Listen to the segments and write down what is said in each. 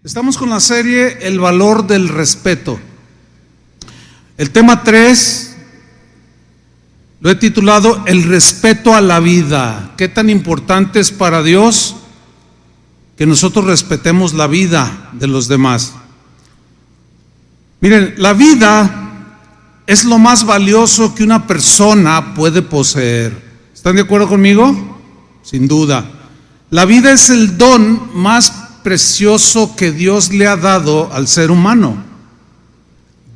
Estamos con la serie El valor del respeto. El tema 3 lo he titulado El respeto a la vida. ¿Qué tan importante es para Dios que nosotros respetemos la vida de los demás? Miren, la vida es lo más valioso que una persona puede poseer. ¿Están de acuerdo conmigo? Sin duda. La vida es el don más precioso que Dios le ha dado al ser humano.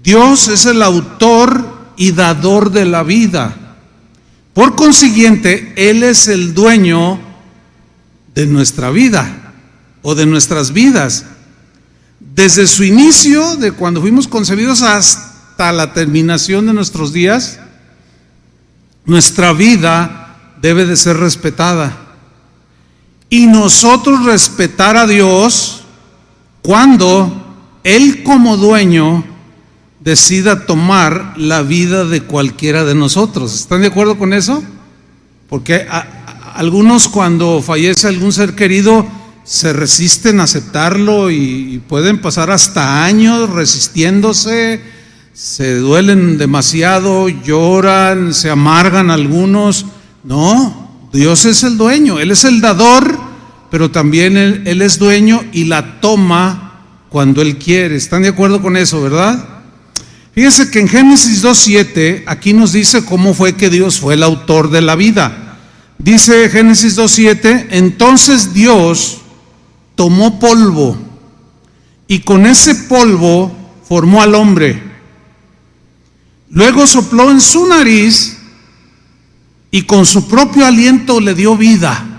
Dios es el autor y dador de la vida. Por consiguiente, Él es el dueño de nuestra vida o de nuestras vidas. Desde su inicio, de cuando fuimos concebidos hasta la terminación de nuestros días, nuestra vida debe de ser respetada. Y nosotros respetar a Dios cuando Él como dueño decida tomar la vida de cualquiera de nosotros. ¿Están de acuerdo con eso? Porque algunos, cuando fallece algún ser querido, se resisten a aceptarlo y pueden pasar hasta años resistiéndose, se duelen demasiado, lloran, se amargan algunos. No, Dios es el dueño, Él es el dador, pero también Él es dueño y la toma cuando Él quiere. ¿Están de acuerdo con eso, verdad? Fíjense que en Génesis 2:7 aquí nos dice cómo fue que Dios fue el autor de la vida. Dice Génesis 2:7, entonces Dios tomó polvo y con ese polvo formó al hombre. Luego sopló en su nariz y con su propio aliento le dio vida.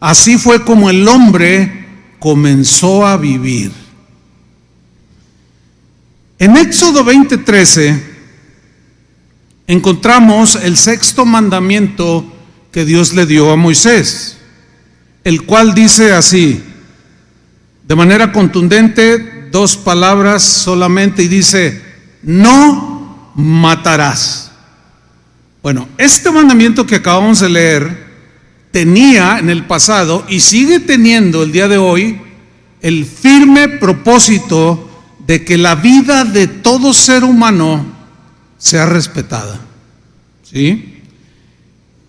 Así fue como el hombre comenzó a vivir. En Éxodo 20:13 encontramos el sexto mandamiento que Dios le dio a Moisés, el cual dice así, de manera contundente, dos palabras solamente, y dice, no matarás. Bueno, este mandamiento que acabamos de leer tenía en el pasado y sigue teniendo el día de hoy el firme propósito de que la vida de todo ser humano sea respetada. ¿Sí?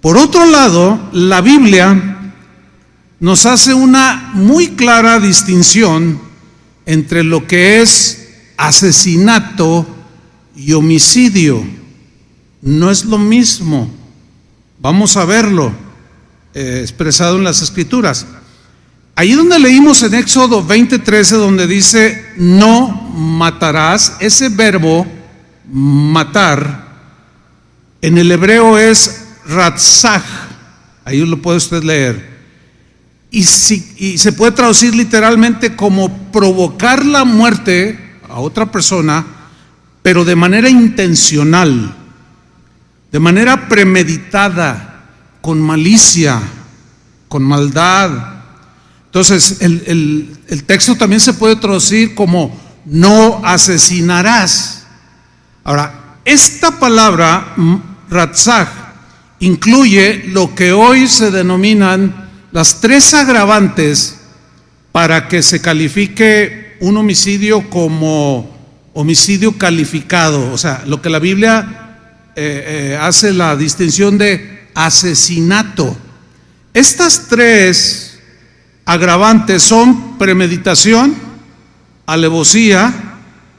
Por otro lado, la Biblia nos hace una muy clara distinción entre lo que es asesinato y homicidio. No es lo mismo. Vamos a verlo expresado en las Escrituras. Ahí donde leímos en Éxodo 20:13, donde dice no matarás, ese verbo matar en el hebreo es ratzaj. Ahí lo puede usted leer. Y se puede traducir literalmente como provocar la muerte a otra persona, pero de manera intencional, de manera premeditada, con malicia, con maldad. Entonces el texto también se puede traducir como no asesinarás. Ahora, esta palabra ratzaj incluye lo que hoy se denominan las tres agravantes para que se califique un homicidio como homicidio calificado. O sea, lo que la Biblia hace la distinción de asesinato. Estas tres agravantes son premeditación, alevosía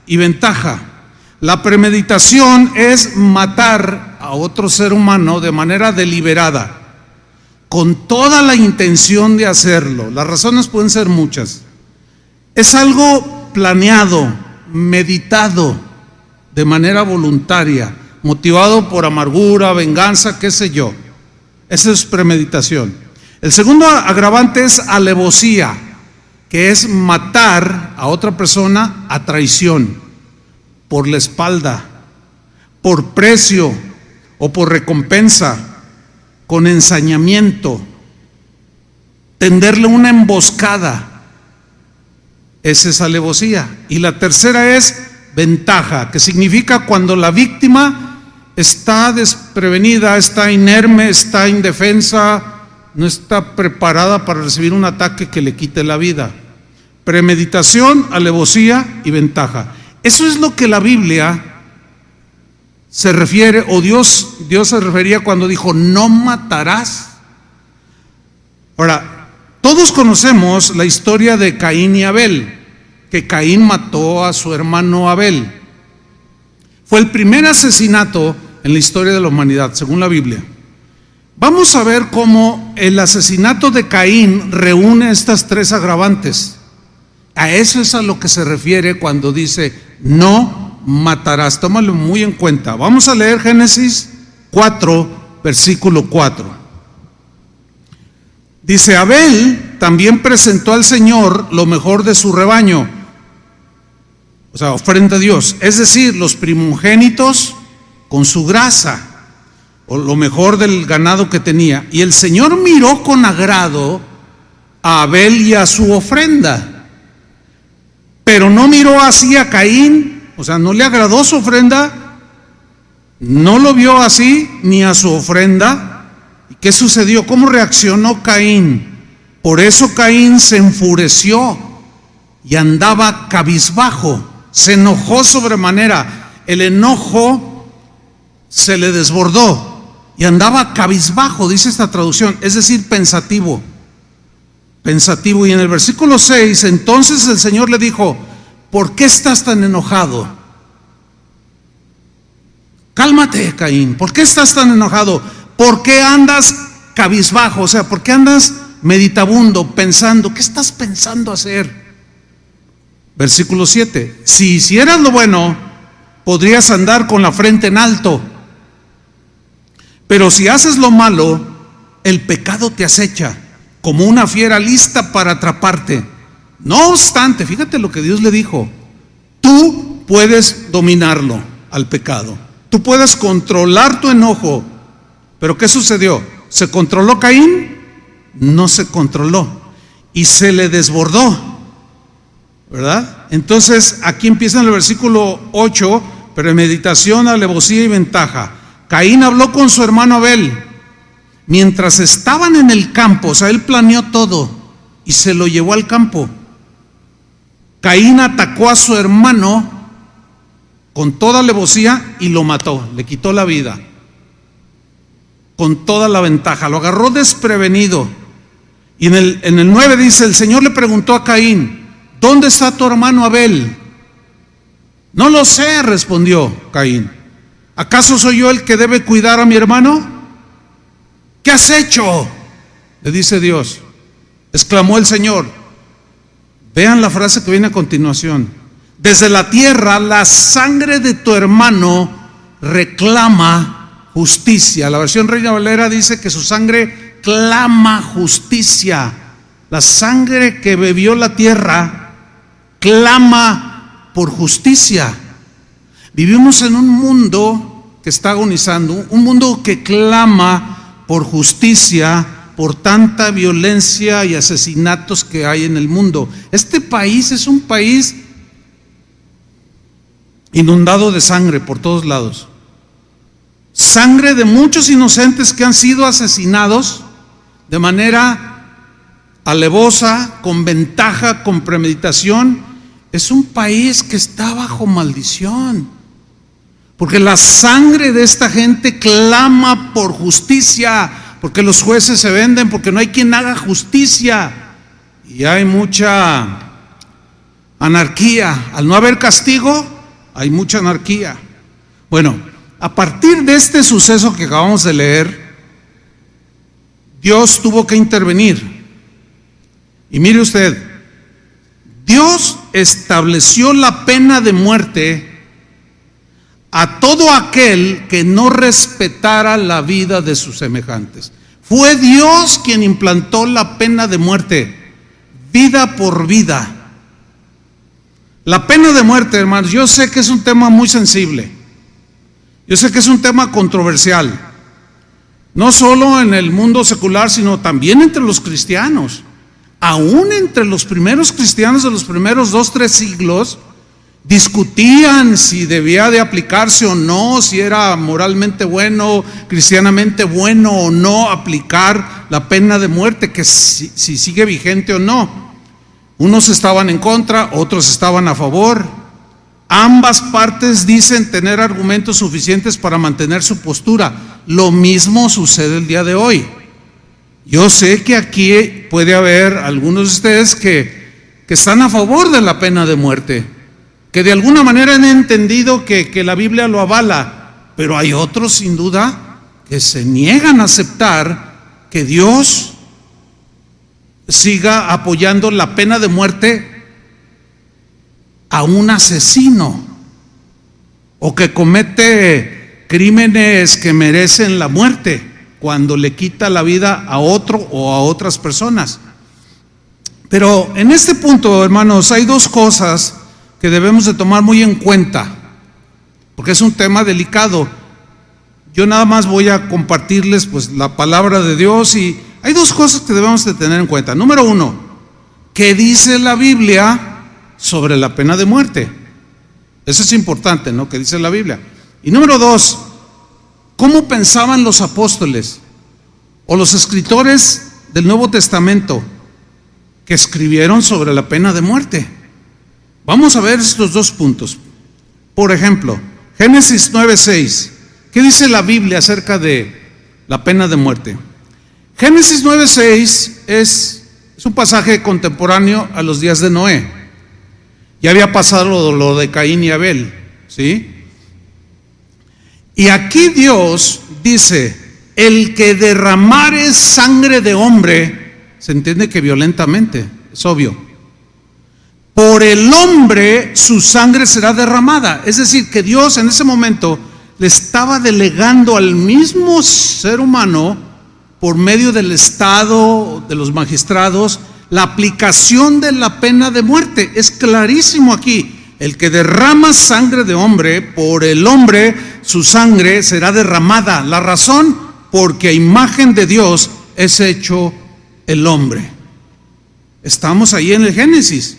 y ventaja. La premeditación es matar a otro ser humano de manera deliberada, con toda la intención de hacerlo. Las razones pueden ser muchas. Es algo planeado, meditado, de manera voluntaria, motivado por amargura, venganza, qué sé yo. Esa es premeditación. El segundo agravante es alevosía, que es matar a otra persona a traición, por la espalda, por precio o por recompensa, con ensañamiento, tenderle una emboscada. Esa es alevosía. Y la tercera es ventaja, que significa cuando la víctima está desprevenida, está inerme, está indefensa, no está preparada para recibir un ataque que le quite la vida. premeditación, alevosía y ventaja. Eso es lo que la Biblia se refiere, o Dios se refería cuando dijo, no matarás. Ahora, todos conocemos la historia de Caín y Abel, que Caín mató a su hermano Abel. Fue el primer asesinato en la historia de la humanidad, según la Biblia. Vamos a ver cómo el asesinato de Caín reúne estas tres agravantes. A eso es a lo que se refiere cuando dice, no matarás. Tómalo muy en cuenta. Vamos a leer Génesis 4, versículo 4. Dice, Abel también presentó al Señor lo mejor de su rebaño, o sea, ofrenda a Dios, es decir, los primogénitos con su grasa, o lo mejor del ganado que tenía. Y el Señor miró con agrado a Abel y a su ofrenda, pero no miró así a Caín, o sea, no le agradó su ofrenda, no lo vio así, ni a su ofrenda. ¿Y qué sucedió? ¿Cómo reaccionó Caín? Por eso Caín se enfureció y andaba cabizbajo, se enojó sobremanera, el enojo se le desbordó y andaba cabizbajo, dice esta traducción, es decir, pensativo. Y en el versículo 6, entonces el Señor le dijo, ¿por qué estás tan enojado? Cálmate, Caín, ¿por qué estás tan enojado? ¿Por qué andas cabizbajo? O sea, ¿por qué andas meditabundo, pensando? ¿Qué estás pensando hacer? Versículo 7, si hicieras lo bueno, podrías andar con la frente en alto, pero si haces lo malo, el pecado te acecha como una fiera lista para atraparte. No obstante, fíjate lo que Dios le dijo, tú puedes dominarlo al pecado, tú puedes controlar tu enojo. Pero ¿qué sucedió? ¿Se controló Caín? No se controló y se le desbordó, ¿verdad? Entonces aquí empieza en el versículo 8, premeditación, alevosía y ventaja. Caín habló con su hermano Abel mientras estaban en el campo, o sea, él planeó todo y se lo llevó al campo. Caín atacó a su hermano con toda alevosía y lo mató, le quitó la vida. Con toda la ventaja, lo agarró desprevenido. Y en el 9 dice, el Señor le preguntó a Caín, ¿dónde está tu hermano Abel? No lo sé, respondió Caín. ¿Acaso soy yo el que debe cuidar a mi hermano? ¿Qué has hecho? Le dice Dios. Exclamó el Señor. Vean la frase que viene a continuación. Desde la tierra la sangre de tu hermano reclama justicia. La versión Reina Valera dice que su sangre clama justicia. La sangre que bebió la tierra clama por justicia. Vivimos en un mundo que está agonizando, un mundo que clama por justicia, por tanta violencia y asesinatos que hay en el mundo. Este país es un país inundado de sangre por todos lados. Sangre de muchos inocentes que han sido asesinados de manera alevosa, con ventaja, con premeditación. Es un país que está bajo maldición, porque la sangre de esta gente clama por justicia, porque los jueces se venden, porque no hay quien haga justicia y hay mucha anarquía. Al no haber castigo, hay mucha anarquía. Bueno, a partir de este suceso que acabamos de leer, Dios tuvo que intervenir. Y mire usted, Dios estableció la pena de muerte a todo aquel que no respetara la vida de sus semejantes. Fue Dios quien implantó la pena de muerte, vida por vida. La pena de muerte, hermanos, yo sé que es un tema muy sensible. Yo sé que es un tema controversial, no solo en el mundo secular, sino también entre los cristianos. Aún entre los primeros cristianos de los primeros 2-3 siglos, discutían si debía de aplicarse o no, si era moralmente bueno, cristianamente bueno o no aplicar la pena de muerte, que si sigue vigente o no. Unos estaban en contra, otros estaban a favor. Ambas partes dicen tener argumentos suficientes para mantener su postura. Lo mismo sucede el día de hoy. Yo sé que aquí puede haber algunos de ustedes que están a favor de la pena de muerte, que de alguna manera han entendido que la Biblia lo avala, pero hay otros sin duda que se niegan a aceptar que Dios siga apoyando la pena de muerte a un asesino o que comete crímenes que merecen la muerte cuando le quita la vida a otro o a otras personas. Pero en este punto, hermanos, hay dos cosas que debemos de tomar muy en cuenta, porque es un tema delicado. Yo nada más voy a compartirles pues la palabra de Dios, y hay dos cosas que debemos de tener en cuenta. Número uno, ¿qué dice la Biblia sobre la pena de muerte? Eso es importante, ¿no? ¿Qué dice la Biblia? Y número dos, ¿cómo pensaban los apóstoles o los escritores del Nuevo Testamento que escribieron sobre la pena de muerte? Vamos a ver estos dos puntos. Por ejemplo, Génesis 9:6. ¿Qué dice la Biblia acerca de la pena de muerte? Génesis 9:6 es un pasaje contemporáneo a los días de Noé. Ya había pasado lo de Caín y Abel, ¿sí? Y aquí Dios dice: el que derramare sangre de hombre, se entiende que violentamente, es obvio, por el hombre su sangre será derramada. Es decir, que Dios en ese momento le estaba delegando al mismo ser humano, por medio del Estado, de los magistrados, la aplicación de la pena de muerte. Es clarísimo aquí: el que derrama sangre de hombre, por el hombre su sangre será derramada. La razón, porque a imagen de Dios es hecho el hombre. Estamos ahí en el Génesis.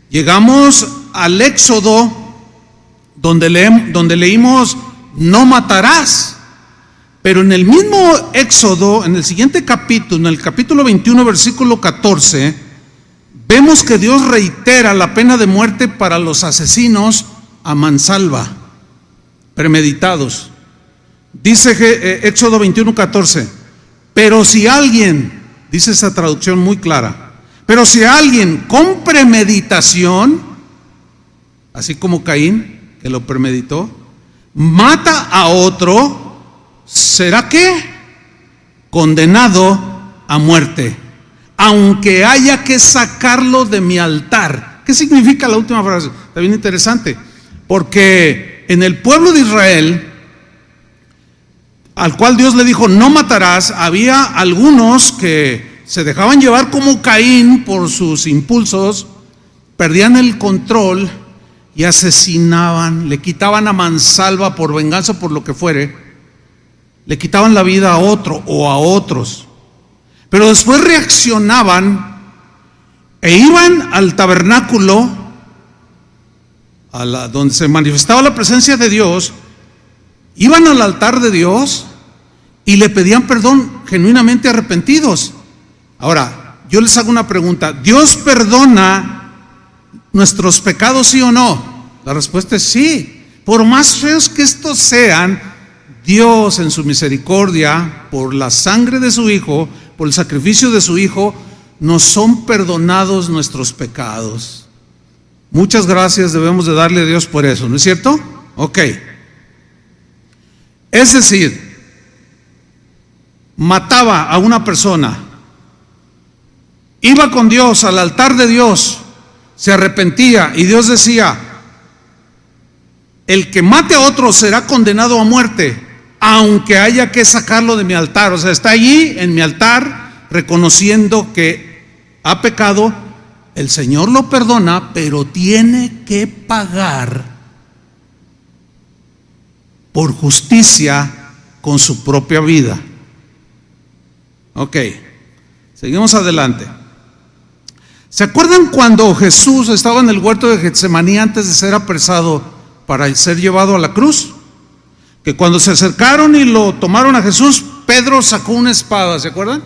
Llegamos al Éxodo, donde leímos no matarás. Pero en el mismo Éxodo, en el siguiente capítulo, en el capítulo 21, versículo 14, vemos que Dios reitera la pena de muerte para los asesinos a mansalva, premeditados. Dice Éxodo 21, 14, pero si alguien, dice esa traducción muy clara, pero si alguien con premeditación, así como Caín, que lo premeditó, mata a otro, ¿será qué? Condenado a muerte, aunque haya que sacarlo de mi altar. ¿Qué significa la última frase? Está bien interesante, porque en el pueblo de Israel, al cual Dios le dijo no matarás, había algunos que se dejaban llevar como Caín por sus impulsos, perdían el control y asesinaban, le quitaban a mansalva, por venganza, por lo que fuere, le quitaban la vida a otro o a otros. Pero después reaccionaban e iban al tabernáculo, donde se manifestaba la presencia de Dios, iban al altar de Dios y le pedían perdón, genuinamente arrepentidos. Ahora, yo les hago una pregunta: ¿Dios perdona nuestros pecados, sí o no? La respuesta es sí. Por más feos que estos sean, Dios en su misericordia, por la sangre de su Hijo, por el sacrificio de su Hijo, nos son perdonados nuestros pecados. Muchas gracias debemos de darle a Dios por eso, ¿no es cierto? Ok. Es decir, mataba a una persona, iba con Dios al altar de Dios, se arrepentía y Dios decía: el que mate a otro será condenado a muerte, aunque haya que sacarlo de mi altar. O sea, está allí en mi altar reconociendo que ha pecado. El Señor lo perdona, pero tiene que pagar por justicia con su propia vida. Ok, seguimos adelante. ¿Se acuerdan cuando Jesús estaba en el huerto de Getsemaní antes de ser apresado para ser llevado a la cruz? Que cuando se acercaron y lo tomaron a Jesús, Pedro sacó una espada, ¿se acuerdan?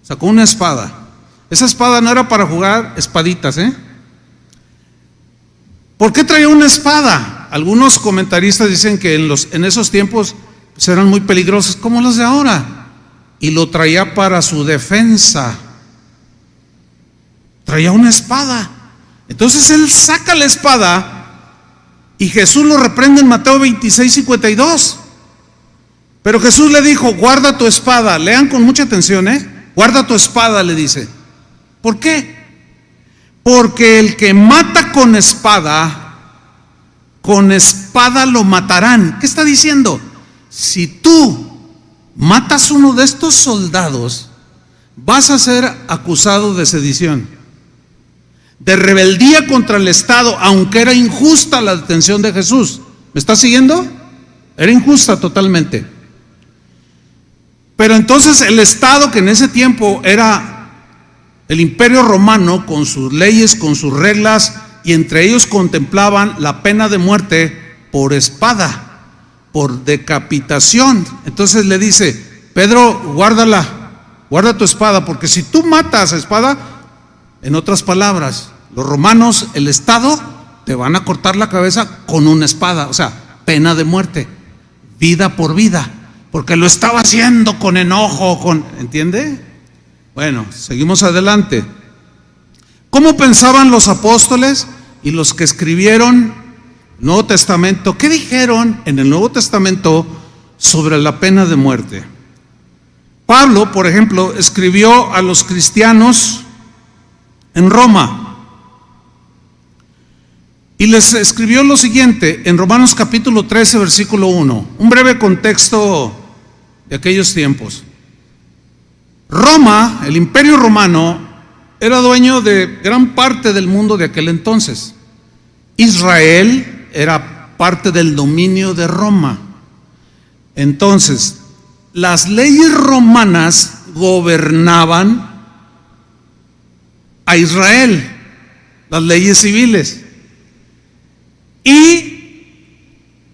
Sacó una espada. Esa espada no era para jugar espaditas, ¿eh? ¿Por qué traía una espada? Algunos comentaristas dicen que en esos tiempos pues, eran muy peligrosos, como los de ahora. Y lo traía para su defensa. Traía una espada. Entonces él saca la espada y Jesús lo reprende en Mateo 26:52. Pero Jesús le dijo: guarda tu espada. Lean con mucha atención, guarda tu espada, le dice. ¿Por qué? Porque el que mata con espada lo matarán. ¿Qué está diciendo? Si tú matas uno de estos soldados, vas a ser acusado de sedición, de rebeldía contra el Estado, aunque era injusta la detención de Jesús. ¿Me está siguiendo? Era injusta totalmente. Pero entonces el Estado, que en ese tiempo era el Imperio Romano, con sus leyes, con sus reglas, y entre ellos contemplaban la pena de muerte por espada, por decapitación. Entonces le dice: Pedro, guárdala, guarda tu espada, porque si tú matas a espada, en otras palabras, los romanos, el Estado, te van a cortar la cabeza con una espada, o sea, pena de muerte, vida por vida, porque lo estaba haciendo con enojo, ¿entiende? Bueno, seguimos adelante. ¿Cómo pensaban los apóstoles y los que escribieron el Nuevo Testamento? ¿Qué dijeron en el Nuevo Testamento sobre la pena de muerte? Pablo, por ejemplo, escribió a los cristianos en Roma y les escribió lo siguiente en Romanos capítulo 13, versículo 1, un breve contexto de aquellos tiempos. Roma, el Imperio Romano, era dueño de gran parte del mundo de aquel entonces. Israel era parte del dominio de Roma. Entonces, las leyes romanas gobernaban a Israel, las leyes civiles. Y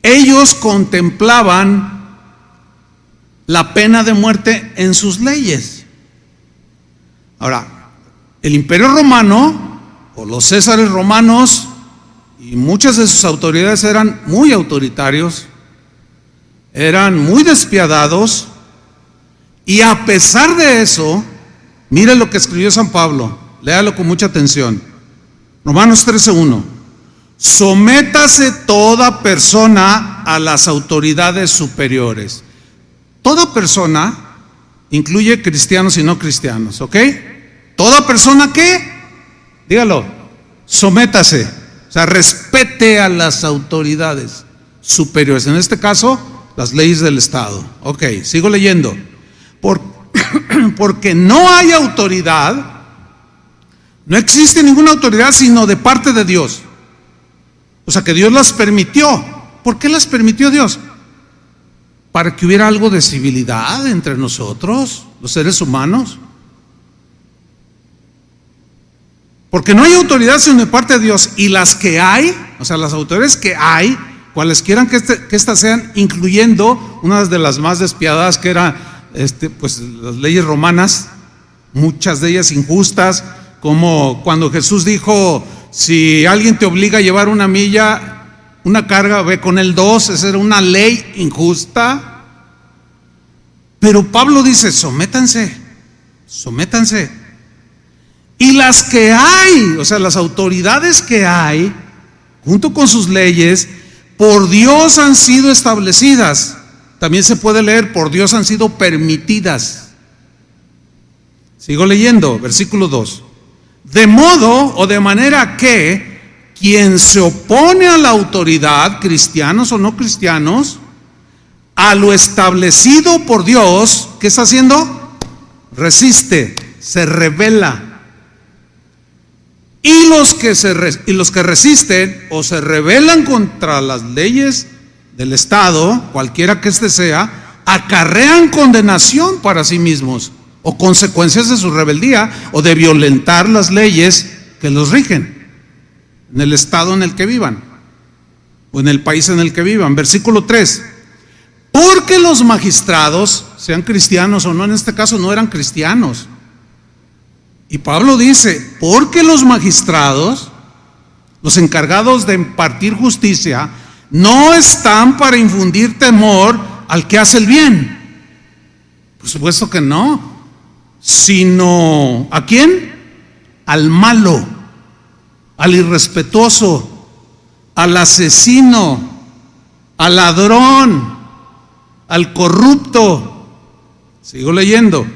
ellos contemplaban la pena de muerte en sus leyes. Ahora, el Imperio Romano, o los césares romanos, y muchas de sus autoridades eran muy autoritarios, eran muy despiadados, y a pesar de eso, mire lo que escribió San Pablo, léalo con mucha atención. Romanos 13:1. Sométase toda persona a las autoridades superiores. Toda persona incluye cristianos y no cristianos, ¿ok? Toda persona que, dígalo, sométase, o sea, respete a las autoridades superiores, en este caso, las leyes del Estado. Ok, sigo leyendo. Porque no hay autoridad, no existe ninguna autoridad sino de parte de Dios. O sea, que Dios las permitió. ¿Por qué las permitió Dios? Para que hubiera algo de civilidad entre nosotros, los seres humanos. Porque no hay autoridad sino de parte de Dios. Y las que hay, o sea, las autoridades que hay, cualesquiera que estas sean, incluyendo una de las más despiadadas, que eran pues las leyes romanas, muchas de ellas injustas, como cuando Jesús dijo: si alguien te obliga a llevar una milla, una carga, ve con él 2. Esa era una ley injusta. Pero Pablo dice: sométanse, sométanse. Y las que hay, o sea, las autoridades que hay, junto con sus leyes, por Dios han sido establecidas. También se puede leer: por Dios han sido permitidas. Sigo leyendo, versículo 2. De modo o de manera que quien se opone a la autoridad, cristianos o no cristianos, a lo establecido por Dios, ¿qué está haciendo? Resiste, se rebela. Y los que resisten o se rebelan contra las leyes del Estado, cualquiera que éste sea, acarrean condenación para sí mismos, o consecuencias de su rebeldía o de violentar las leyes que los rigen en el estado en el que vivan o en el país en el que vivan. Versículo 3. Porque los magistrados, sean cristianos o no, en este caso no eran cristianos, Y Pablo dice, porque los magistrados, los encargados de impartir justicia, no están para infundir temor al que hace el bien. Por supuesto que no, sino ¿a quién? Al malo, al irrespetuoso, al asesino, al ladrón, al corrupto. Sigo leyendo.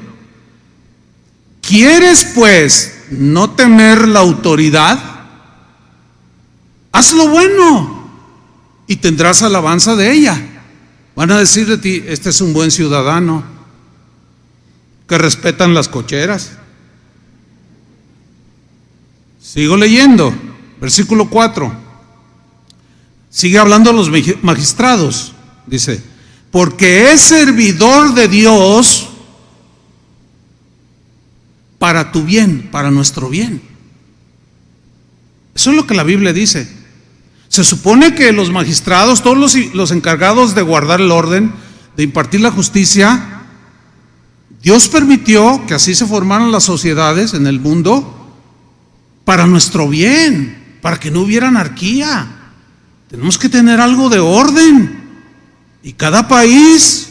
¿Quieres pues no temer la autoridad? Haz lo bueno y tendrás alabanza de ella. Van a decir de ti, este es un buen ciudadano, que respetan las cocheras. Sigo leyendo, versículo 4. Sigue hablando a los magistrados. Dice, porque es servidor de Dios para tu bien, para nuestro bien. Eso es lo que la Biblia dice. Se supone que los magistrados, todos los encargados de guardar el orden, de impartir la justicia, Dios permitió que así se formaran las sociedades en el mundo para nuestro bien, para que no hubiera anarquía. Tenemos que tener algo de orden. Y cada país,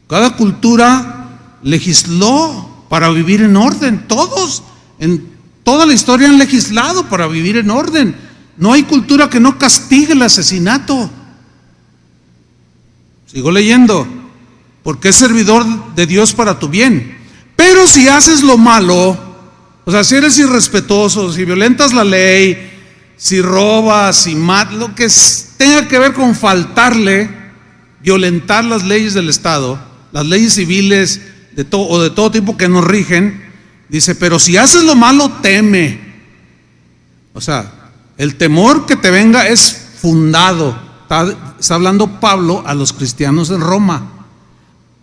cada cultura legisló para vivir en orden. Todos, en toda la historia han legislado para vivir en orden. No hay cultura que no castigue el asesinato. Sigo leyendo. Porque es servidor de Dios para tu bien. Pero si haces lo malo, o sea, si eres irrespetuoso, si violentas la ley, si robas, si matas, lo que tenga que ver con faltarle, violentar las leyes del Estado, las leyes civiles o de todo tipo que nos rigen, dice, pero si haces lo malo, teme. O sea, el temor que te venga es fundado. Está hablando Pablo a los cristianos en Roma.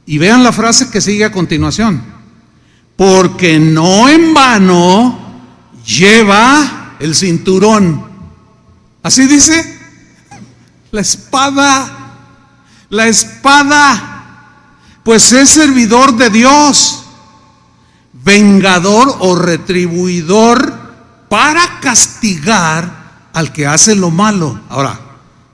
Y vean la frase que sigue a continuación. Porque no en vano lleva el cinturón. Así dice, la espada, pues es servidor de Dios, vengador o retribuidor para castigar al que hace lo malo. Ahora,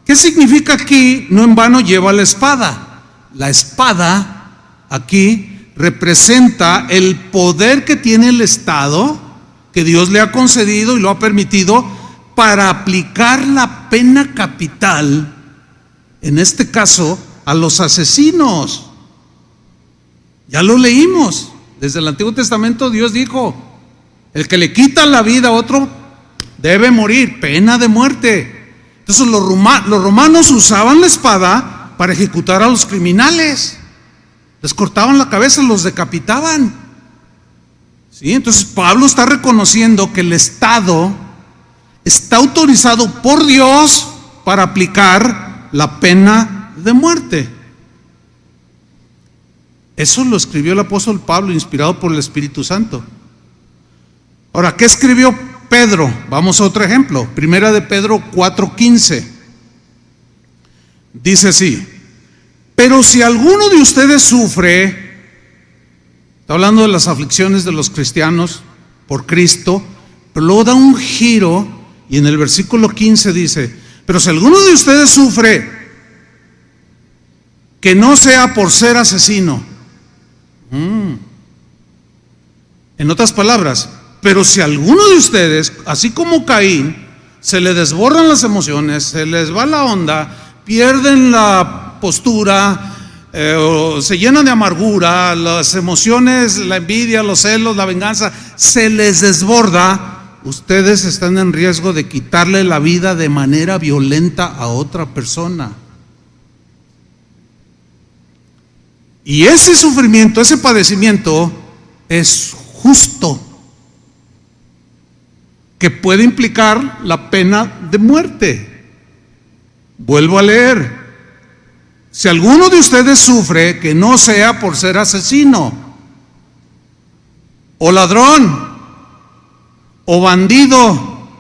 ¿qué significa aquí? No en vano lleva la espada. La espada aquí representa el poder que tiene el Estado, que Dios le ha concedido y lo ha permitido para aplicar la pena capital, en este caso, a los asesinos. Ya lo leímos. Desde el Antiguo Testamento Dios dijo, el que le quita la vida a otro debe morir, pena de muerte. Entonces los romanos usaban la espada para ejecutar a los criminales. Les cortaban la cabeza, los decapitaban. ¿Sí? Entonces Pablo está reconociendo que el Estado está autorizado por Dios para aplicar la pena de muerte. Eso lo escribió el apóstol Pablo, inspirado por el Espíritu Santo. Ahora, ¿qué escribió Pedro? Vamos a otro ejemplo. Primera de Pedro 4:15. Dice así: pero si alguno de ustedes sufre, está hablando de las aflicciones de los cristianos por Cristo, pero luego da un giro y en el versículo 15 dice: pero si alguno de ustedes sufre, que no sea por ser asesino. En otras palabras, pero si alguno de ustedes, así como Caín, se le desbordan las emociones, se les va la onda, pierden la postura, o se llenan de amargura, las emociones, la envidia, los celos, la venganza, se les desborda, ustedes están en riesgo de quitarle la vida de manera violenta a otra persona. Y ese sufrimiento, ese padecimiento es justo, que puede implicar la pena de muerte. Vuelvo a leer: si alguno de ustedes sufre, que no sea por ser asesino, o ladrón, o bandido,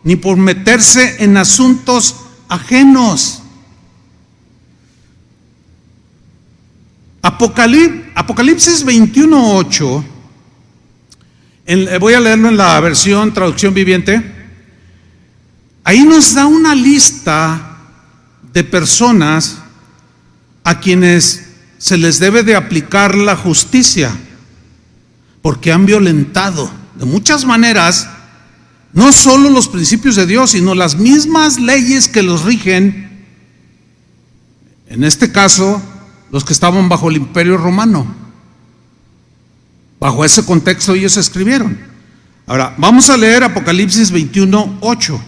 ni por meterse en asuntos ajenos. Apocalipsis 21:8 Voy a leerlo en la versión traducción viviente. Ahí nos da una lista de personas a quienes se les debe de aplicar la justicia, porque han violentado de muchas maneras no solo los principios de Dios, sino las mismas leyes que los rigen. En este caso, los que estaban bajo el Imperio Romano. Bajo ese contexto ellos escribieron. Ahora, vamos a leer Apocalipsis 21:8.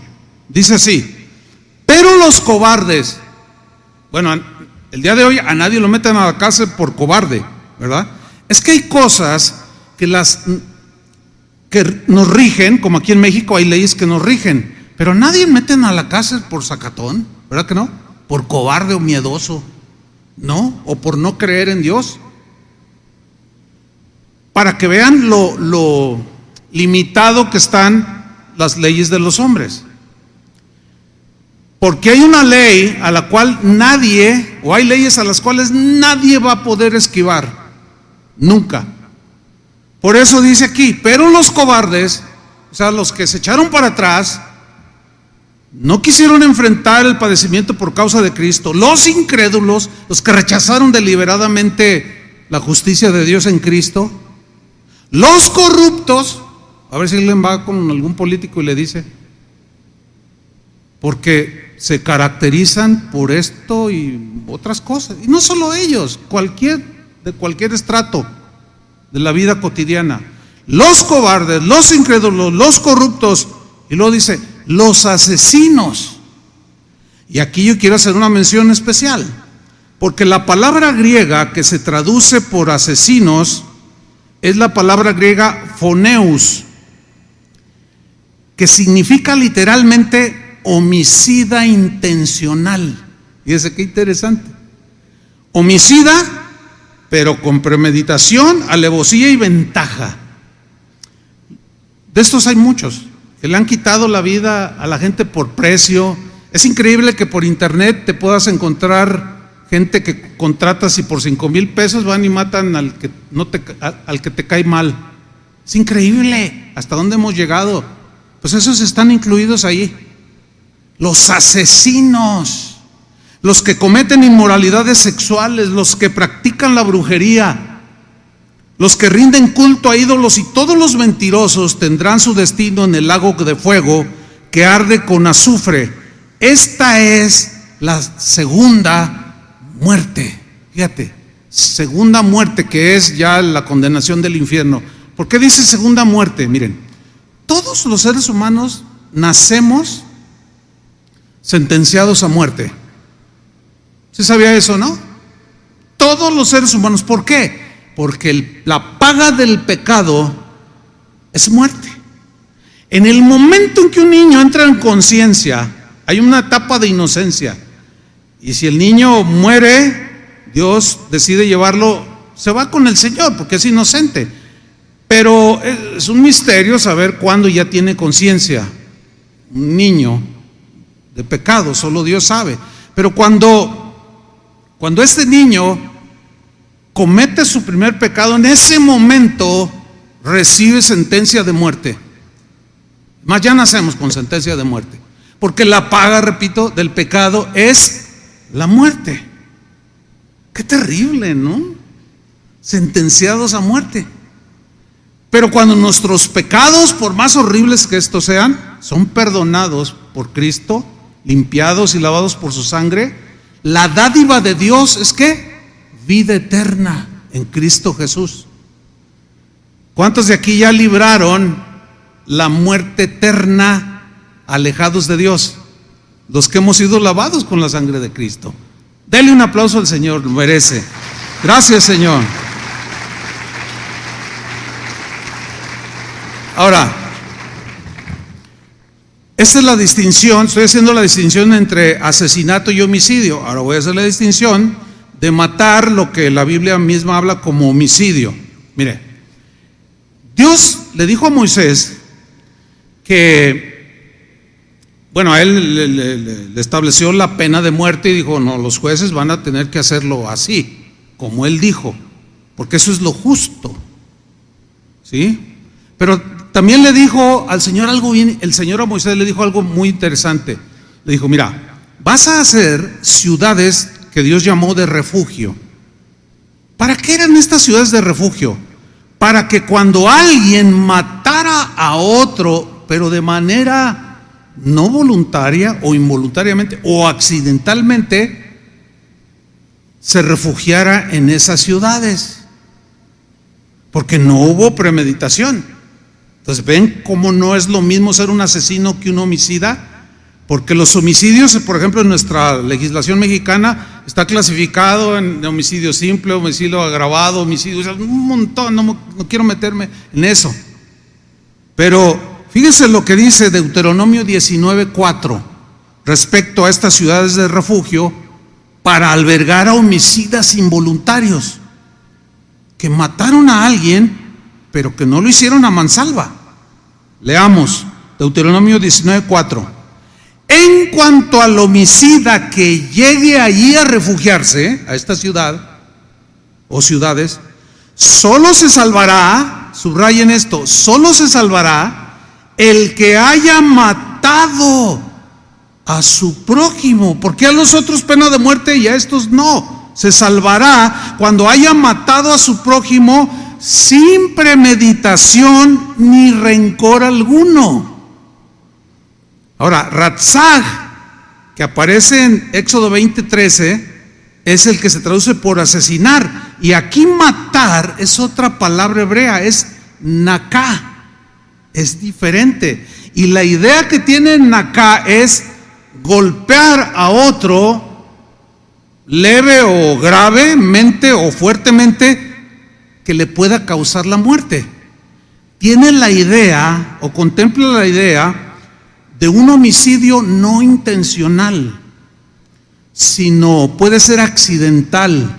Dice así: pero los cobardes, bueno, el día de hoy a nadie lo meten a la cárcel por cobarde, ¿verdad? Es que hay cosas que nos rigen, como aquí en México hay leyes que nos rigen, pero nadie meten a la cárcel por sacatón, ¿verdad que no? Por cobarde o miedoso, ¿no? O por no creer en Dios. Para que vean lo limitado que están las leyes de los hombres. Porque hay una ley a la cual nadie, o hay leyes a las cuales nadie va a poder esquivar, nunca. Por eso dice aquí, pero los cobardes, o sea, los que se echaron para atrás, no quisieron enfrentar el padecimiento por causa de Cristo, los incrédulos, los que rechazaron deliberadamente la justicia de Dios en Cristo, los corruptos, a ver si alguien va con algún político y le dice, porque se caracterizan por esto y otras cosas, y no solo ellos, de cualquier estrato de la vida cotidiana, los cobardes, los incrédulos, los corruptos, y luego dice, los asesinos. Y aquí yo quiero hacer una mención especial, porque la palabra griega que se traduce por asesinos es la palabra griega phoneus, que significa literalmente homicida intencional. Fíjese qué interesante. Homicida, pero con premeditación, alevosía y ventaja. De estos hay muchos que le han quitado la vida a la gente por precio. Es increíble que por internet te puedas encontrar gente que contratas y por 5,000 pesos van y matan al que te cae mal. Es increíble hasta dónde hemos llegado. Pues esos están incluidos ahí. Los asesinos, los que cometen inmoralidades sexuales, los que practican la brujería, los que rinden culto a ídolos, y todos los mentirosos tendrán su destino en el lago de fuego que arde con azufre. Esta es la segunda muerte. Fíjate, segunda muerte, que es ya la condenación del infierno. ¿Por qué dice segunda muerte? Miren, todos los seres humanos nacemos sentenciados a muerte. ¿Sí sabía eso, no? Todos los seres humanos. ¿Por qué? Porque la paga del pecado es muerte. En el momento en que un niño entra en conciencia, hay una etapa de inocencia. Y si el niño muere, Dios decide llevarlo, se va con el Señor porque es inocente. Pero es un misterio saber cuándo ya tiene conciencia un niño de pecado, solo Dios sabe. Pero cuando este niño comete su primer pecado, en ese momento recibe sentencia de muerte. Más ya nacemos con sentencia de muerte, porque la paga, repito, del pecado es la muerte. Qué terrible, ¿no? Sentenciados a muerte. Pero cuando nuestros pecados, por más horribles que estos sean, son perdonados por Cristo, limpiados y lavados por su sangre, la dádiva de Dios es ¿qué? Vida eterna en Cristo Jesús. ¿Cuántos de aquí ya libraron la muerte eterna alejados de Dios? Los que hemos sido lavados con la sangre de Cristo. Dele un aplauso al Señor, lo merece. Gracias, Señor. Ahora, esta es la distinción, estoy haciendo la distinción entre asesinato y homicidio. Ahora voy a hacer la distinción de matar, lo que la Biblia misma habla como homicidio. Mire, Dios le dijo a Moisés que, bueno, a él le estableció la pena de muerte y dijo, no, los jueces van a tener que hacerlo así, como él dijo, porque eso es lo justo, ¿sí? Pero también le dijo al Señor algo bien, el Señor a Moisés le dijo algo muy interesante. Le dijo, mira, vas a hacer ciudades que Dios llamó de refugio. ¿Para qué eran estas ciudades de refugio? Para que cuando alguien matara a otro, pero de manera no voluntaria o involuntariamente o accidentalmente, se refugiara en esas ciudades, porque no hubo premeditación. Entonces, ¿ven cómo no es lo mismo ser un asesino que un homicida? Porque los homicidios, por ejemplo, en nuestra legislación mexicana está clasificado en homicidio simple, homicidio agravado, homicidio, o sea, un montón, no quiero meterme en eso. Pero fíjense lo que dice Deuteronomio 19:4 respecto a estas ciudades de refugio para albergar a homicidas involuntarios que mataron a alguien, pero que no lo hicieron a mansalva. Leamos Deuteronomio 19:4. En cuanto al homicida que llegue allí a refugiarse, a esta ciudad o ciudades, solo se salvará, subrayen esto, solo se salvará el que haya matado a su prójimo. ¿Por qué a los otros pena de muerte y a estos no? Se salvará cuando haya matado a su prójimo sin premeditación ni rencor alguno. Ahora, Ratzag, que aparece en Éxodo 20:13, es el que se traduce por asesinar. Y aquí matar es otra palabra hebrea, es naká, es diferente. Y la idea que tiene naká es golpear a otro leve o gravemente o fuertemente que le pueda causar la muerte. Tiene la idea o contempla la idea de un homicidio no intencional, sino puede ser accidental.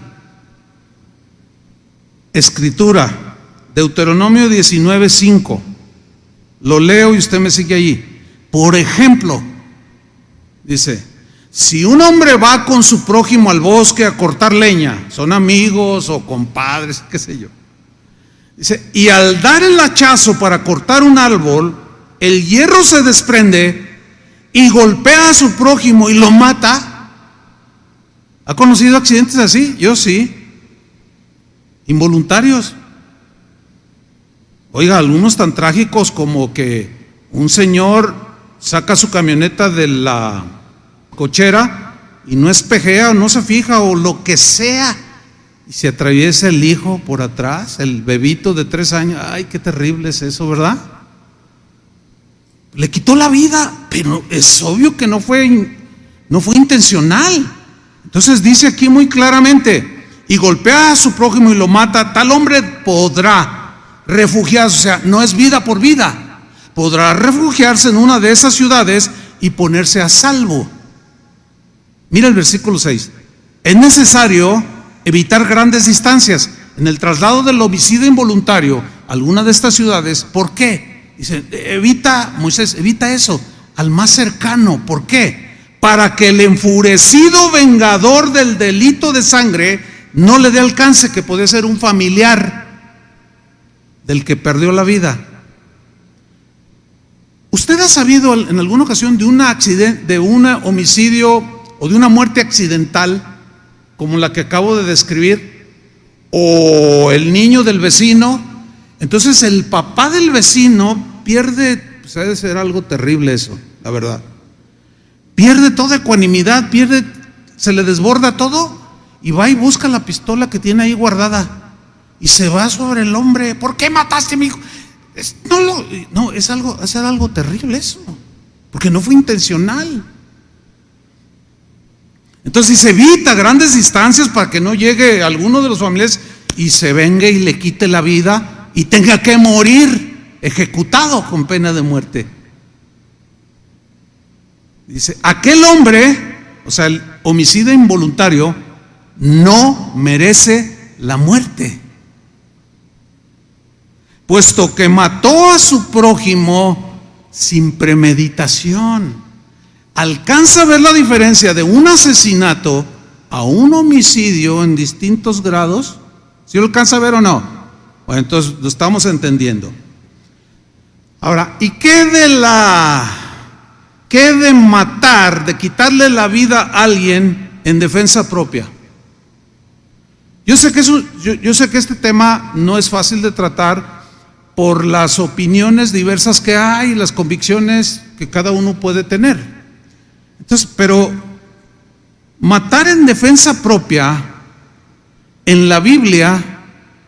Escritura, Deuteronomio 19:5. Lo leo y usted me sigue allí. Por ejemplo, dice, si un hombre va con su prójimo al bosque a cortar leña, son amigos o compadres, qué sé yo. Dice, y al dar el hachazo para cortar un árbol, el hierro se desprende y golpea a su prójimo y lo mata. ¿Ha conocido accidentes así? Yo sí. Involuntarios. Oiga, algunos tan trágicos como que un señor saca su camioneta de la cochera y no espejea o no se fija o lo que sea y se atraviesa el hijo por atrás, el bebito de 3 años. Ay, qué terrible es eso, ¿verdad? Le quitó la vida, pero es obvio que no fue intencional. Entonces dice aquí muy claramente, y golpea a su prójimo y lo mata, tal hombre podrá refugiarse, o sea, no es vida por vida, podrá refugiarse en una de esas ciudades y ponerse a salvo. Mira el versículo 6. Es necesario evitar grandes distancias en el traslado del homicidio involuntario a alguna de estas ciudades. ¿Por qué? Dice, Moisés, evita eso, al más cercano. ¿Por qué? Para que el enfurecido vengador del delito de sangre no le dé alcance, que puede ser un familiar del que perdió la vida. ¿Usted ha sabido en alguna ocasión de un accidente, de un homicidio o de una muerte accidental como la que acabo de describir? O el niño del vecino. Entonces el papá del vecino pierde, pues debe ser algo terrible eso, la verdad. Pierde toda ecuanimidad, se le desborda todo y va y busca la pistola que tiene ahí guardada y se va sobre el hombre. ¿Por qué mataste a mi hijo? Es algo terrible eso, porque no fue intencional. Entonces se evita grandes distancias para que no llegue alguno de los familiares y se venga y le quite la vida y tenga que morir ejecutado con pena de muerte. Dice, aquel hombre, o sea, el homicidio involuntario, no merece la muerte, puesto que mató a su prójimo sin premeditación. Alcanza a ver la diferencia de un asesinato a un homicidio en distintos grados. ¿Sí lo alcanza a ver o no? Bueno, entonces lo estamos entendiendo. Ahora, ¿y qué de matar, de quitarle la vida a alguien en defensa propia? Yo sé que este tema no es fácil de tratar por las opiniones diversas que hay, las convicciones que cada uno puede tener. Entonces, pero matar en defensa propia en la Biblia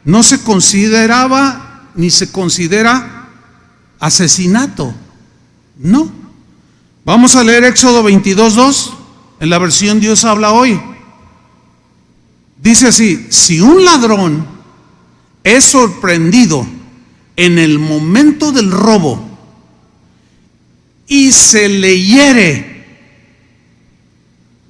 no se consideraba ni se considera asesinato. No. Vamos a leer Éxodo 22:2 en la versión Dios habla hoy. Dice así: si un ladrón es sorprendido en el momento del robo y se le hiere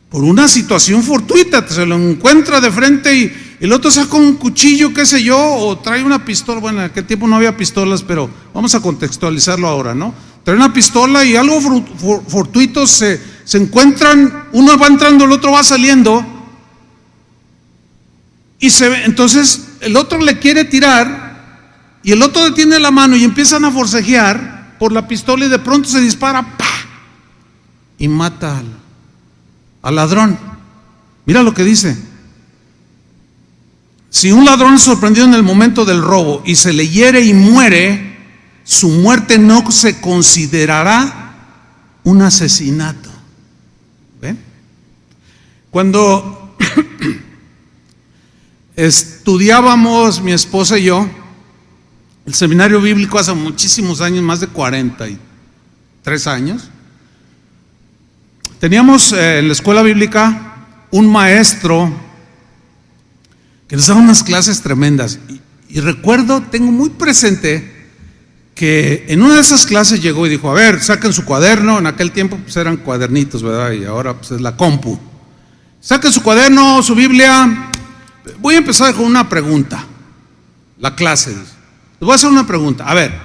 por una situación fortuita, se lo encuentra de frente y el otro saca un cuchillo, qué sé yo, o trae una pistola. Bueno, en aquel tiempo no había pistolas, pero vamos a contextualizarlo ahora, ¿no? Trae una pistola y algo fortuito se encuentran, uno va entrando, el otro va saliendo, y entonces el otro le quiere tirar y el otro detiene la mano y empiezan a forcejear por la pistola y de pronto se dispara, ¡pah!, y mata al ladrón. Mira lo que dice: si un ladrón es sorprendido en el momento del robo y se le hiere y muere, su muerte no se considerará un asesinato. ¿Ven? Cuando estudiábamos mi esposa y yo el seminario bíblico hace muchísimos años, más de 43 años, teníamos en la escuela bíblica un maestro que nos daba unas clases tremendas, y recuerdo, tengo muy presente que en una de esas clases llegó y dijo: a ver, saquen su cuaderno. En aquel tiempo pues eran cuadernitos, ¿verdad? Y ahora pues es la compu. Saquen su cuaderno, su Biblia. Voy a empezar con una pregunta. La clase dice: les voy a hacer una pregunta. A ver,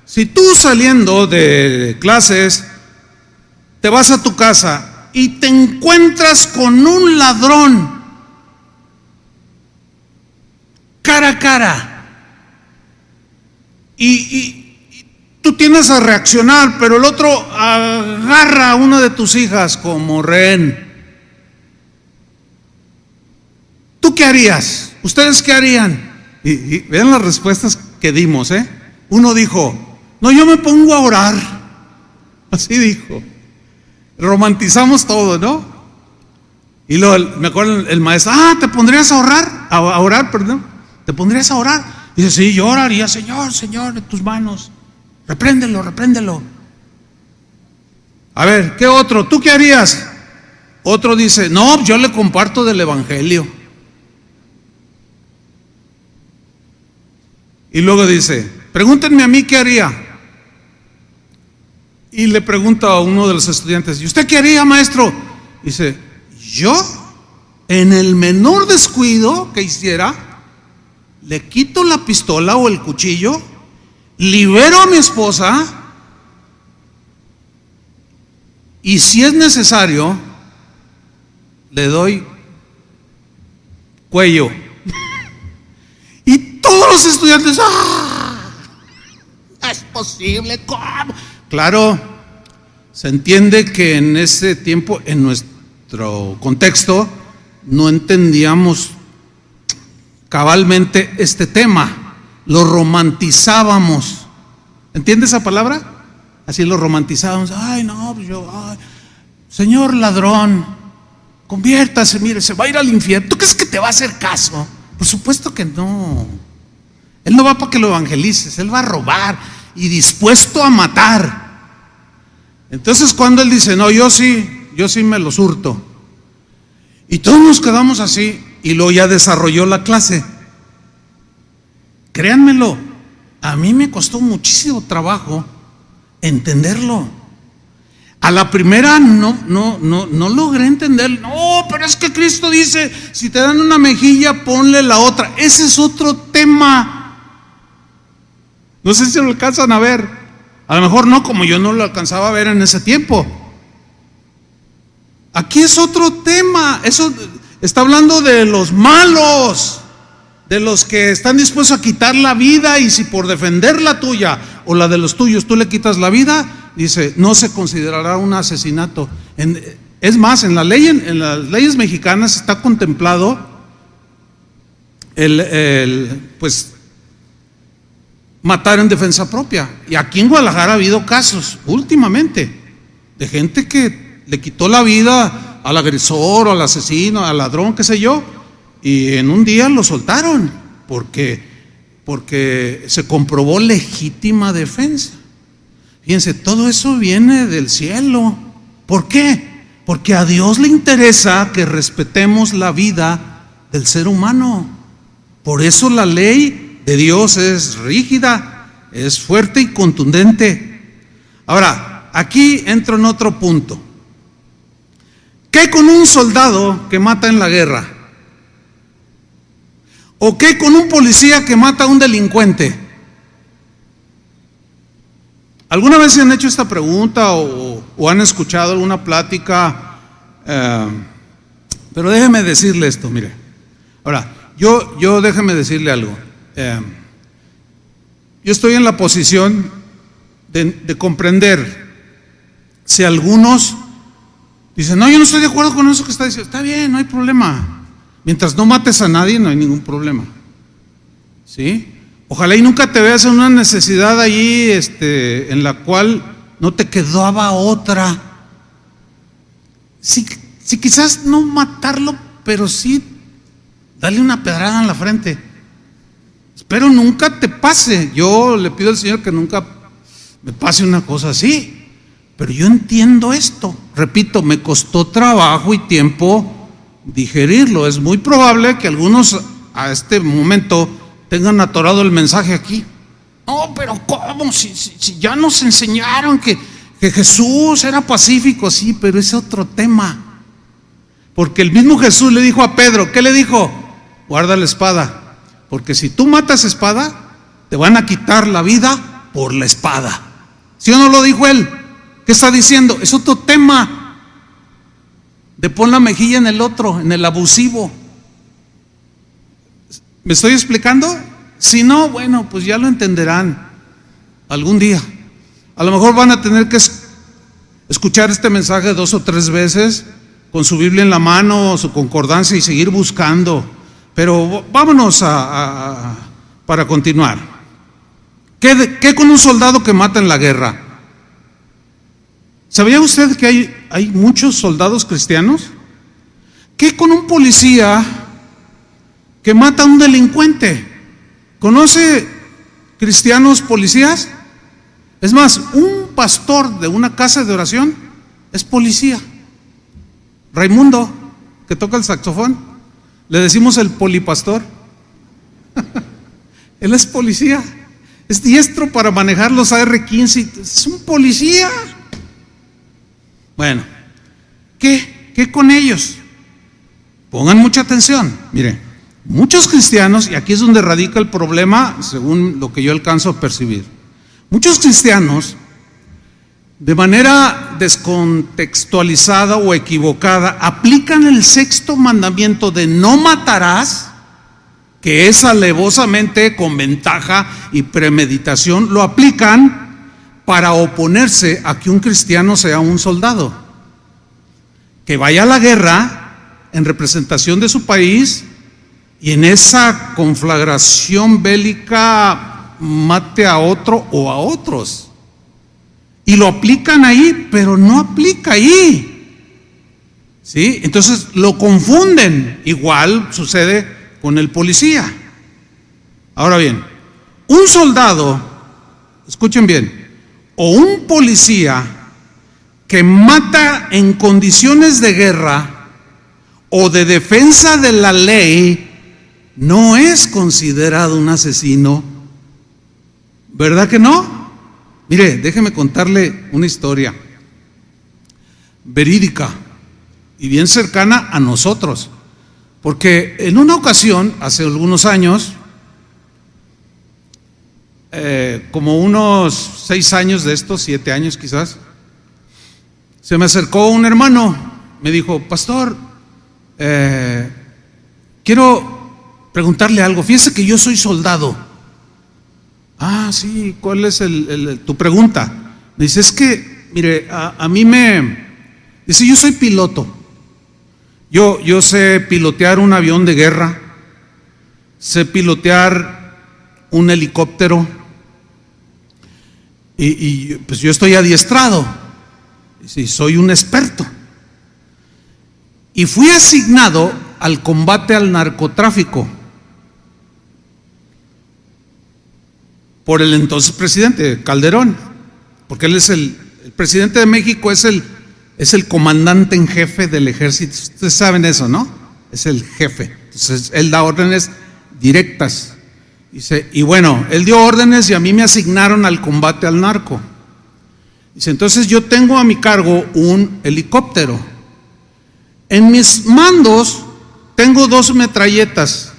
si tú saliendo de clases te vas a tu casa y te encuentras con un ladrón cara a cara, y tú tienes a reaccionar, pero el otro agarra a una de tus hijas como rehén, ¿tú qué harías? ¿Ustedes qué harían? Y vean las respuestas que dimos, ¿eh? Uno dijo: no, yo me pongo a orar. Así dijo. Romantizamos todo, ¿no? Y luego me acuerdo el maestro: ¿te pondrías a orar? A orar, perdón. ¿Te pondrías a orar? Y dice: sí, yo oraría. Señor, en tus manos, repréndelo. A ver, ¿qué otro? ¿Tú qué harías? Otro dice: no, yo le comparto del evangelio. Y luego dice: pregúntenme a mí qué haría. Y le pregunta a uno de los estudiantes: ¿y usted qué haría, maestro? Dice: yo, en el menor descuido que hiciera, le quito la pistola o el cuchillo, libero a mi esposa, y si es necesario, le doy cuello. Y todos los estudiantes: ¿es posible? ¿Cómo? Claro, se entiende que en ese tiempo, en nuestro contexto, no entendíamos cabalmente este tema, lo romantizábamos. ¿Entiende esa palabra? Así lo romantizábamos. Ay, no, pues señor ladrón, conviértase, mire, se va a ir al infierno. ¿Tú crees que te va a hacer caso? Por supuesto que no. Él no va para que lo evangelices, él va a robar y dispuesto a matar. Entonces, cuando él dice: no, yo sí me los hurto, y todos nos quedamos así, y luego ya desarrolló la clase. Créanmelo, a mí me costó muchísimo trabajo entenderlo. A la primera no logré entender. No, pero es que Cristo dice: si te dan una mejilla, ponle la otra. Ese es otro tema. No sé si lo alcanzan a ver. A lo mejor no, como yo no lo alcanzaba a ver en ese tiempo. Aquí es otro tema. Eso está hablando de los malos, de los que están dispuestos a quitar la vida, y si por defender la tuya o la de los tuyos, tú le quitas la vida, dice, no se considerará un asesinato. Es más, en las leyes mexicanas está contemplado pues matar en defensa propia. Y aquí en Guadalajara ha habido casos últimamente de gente que le quitó la vida al agresor o al asesino, al ladrón, qué sé yo, y en un día lo soltaron porque se comprobó legítima defensa. Fíjense, todo eso viene del cielo. ¿Por qué? Porque a Dios le interesa que respetemos la vida del ser humano. Por eso la ley de Dios es rígida, es fuerte y contundente. Ahora, aquí entro en otro punto. ¿Qué con un soldado que mata en la guerra? ¿O qué con un policía que mata a un delincuente? ¿Alguna vez se han hecho esta pregunta o han escuchado alguna plática? Pero déjeme decirle esto, mire. Ahora, yo déjeme decirle algo. Yo estoy en la posición de comprender si algunos dicen, no, yo no estoy de acuerdo con eso que está diciendo. Está bien, no hay problema. Mientras no mates a nadie, no hay ningún problema. ¿Sí? Ojalá y nunca te veas en una necesidad allí en la cual no te quedaba otra. Sí, quizás no matarlo, pero sí darle una pedrada en la frente. Espero nunca te pase. Yo le pido al Señor que nunca me pase una cosa así. Pero yo entiendo esto. Repito, me costó trabajo y tiempo digerirlo. Es muy probable que algunos a este momento tengan atorado el mensaje aquí. No, pero ¿cómo? Si ya nos enseñaron que Jesús era pacífico. Sí, pero es otro tema. Porque el mismo Jesús le dijo a Pedro, ¿qué le dijo? Guarda la espada, porque si tú matas espada, te van a quitar la vida por la espada. ¿Sí o no lo dijo él? ¿Qué está diciendo? Es otro tema de pon la mejilla en el otro, en el abusivo. ¿Me estoy explicando? Si no, bueno, pues ya lo entenderán algún día. A lo mejor van a tener que escuchar este mensaje 2 o 3 veces con su Biblia en la mano, su concordancia y seguir buscando. Pero vámonos para continuar. ¿Qué con un soldado que mata en la guerra? ¿Sabía usted que hay muchos soldados cristianos? ¿Qué con un policía que mata a un delincuente? ¿Conoce cristianos policías? Es más, un pastor de una casa de oración es policía. Raimundo, que toca el saxofón, le decimos el polipastor. Él es policía, es diestro para manejar los AR-15, es un policía. Bueno, ¿qué con ellos? Pongan mucha atención. Mire, muchos cristianos, y aquí es donde radica el problema, según lo que yo alcanzo a percibir, muchos cristianos, de manera descontextualizada o equivocada, aplican el 6º mandamiento de no matarás, que es alevosamente con ventaja y premeditación, lo aplican para oponerse a que un cristiano sea un soldado, que vaya a la guerra en representación de su país y en esa conflagración bélica mate a otro o a otros. Y lo aplican ahí, pero no aplica ahí. ¿Sí? Entonces lo confunden. Igual sucede con el policía. Ahora bien, un soldado, escuchen bien, o un policía que mata en condiciones de guerra o de defensa de la ley, no es considerado un asesino. ¿Verdad que no? Mire, déjeme contarle una historia verídica y bien cercana a nosotros. Porque en una ocasión, hace algunos años, como unos 6 años de estos, 7 años quizás, se me acercó un hermano, me dijo: pastor, quiero preguntarle algo. Fíjese que yo soy soldado. Ah, sí, ¿cuál es tu pregunta? Me dice, es que, mire, dice, yo soy piloto. Yo sé pilotear un avión de guerra, sé pilotear un helicóptero, y pues yo estoy adiestrado, y soy un experto. Y fui asignado al combate al narcotráfico por el entonces presidente Calderón, porque él es el presidente de México, es el comandante en jefe del ejército. Ustedes saben eso, ¿no? Es el jefe. Entonces él da órdenes directas. Dice, y bueno, él dio órdenes y a mí me asignaron al combate al narco. Dice, entonces yo tengo a mi cargo un helicóptero. En mis mandos tengo 2 metralletas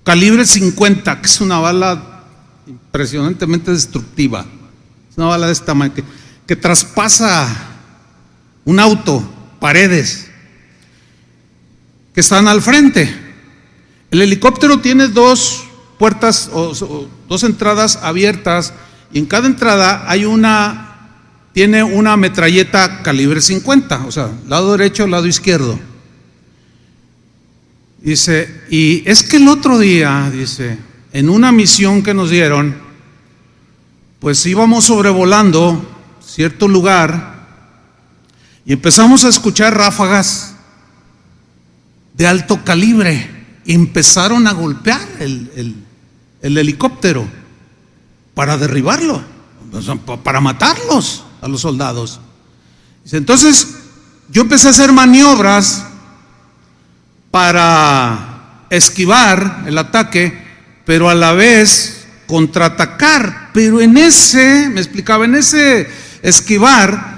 calibre 50, que es una bala impresionantemente destructiva. Es una bala de esta tamaño que traspasa un auto, paredes, que están al frente. El helicóptero tiene 2 puertas o 2 entradas abiertas, y en cada entrada tiene una metralleta calibre 50, o sea, lado derecho, lado izquierdo. Dice, y es que el otro día, dice, en una misión que nos dieron, pues íbamos sobrevolando cierto lugar y empezamos a escuchar ráfagas de alto calibre y empezaron a golpear el helicóptero para derribarlo, para matarlos a los soldados. Dice, entonces yo empecé a hacer maniobras para esquivar el ataque, pero a la vez contraatacar. Pero en ese esquivar,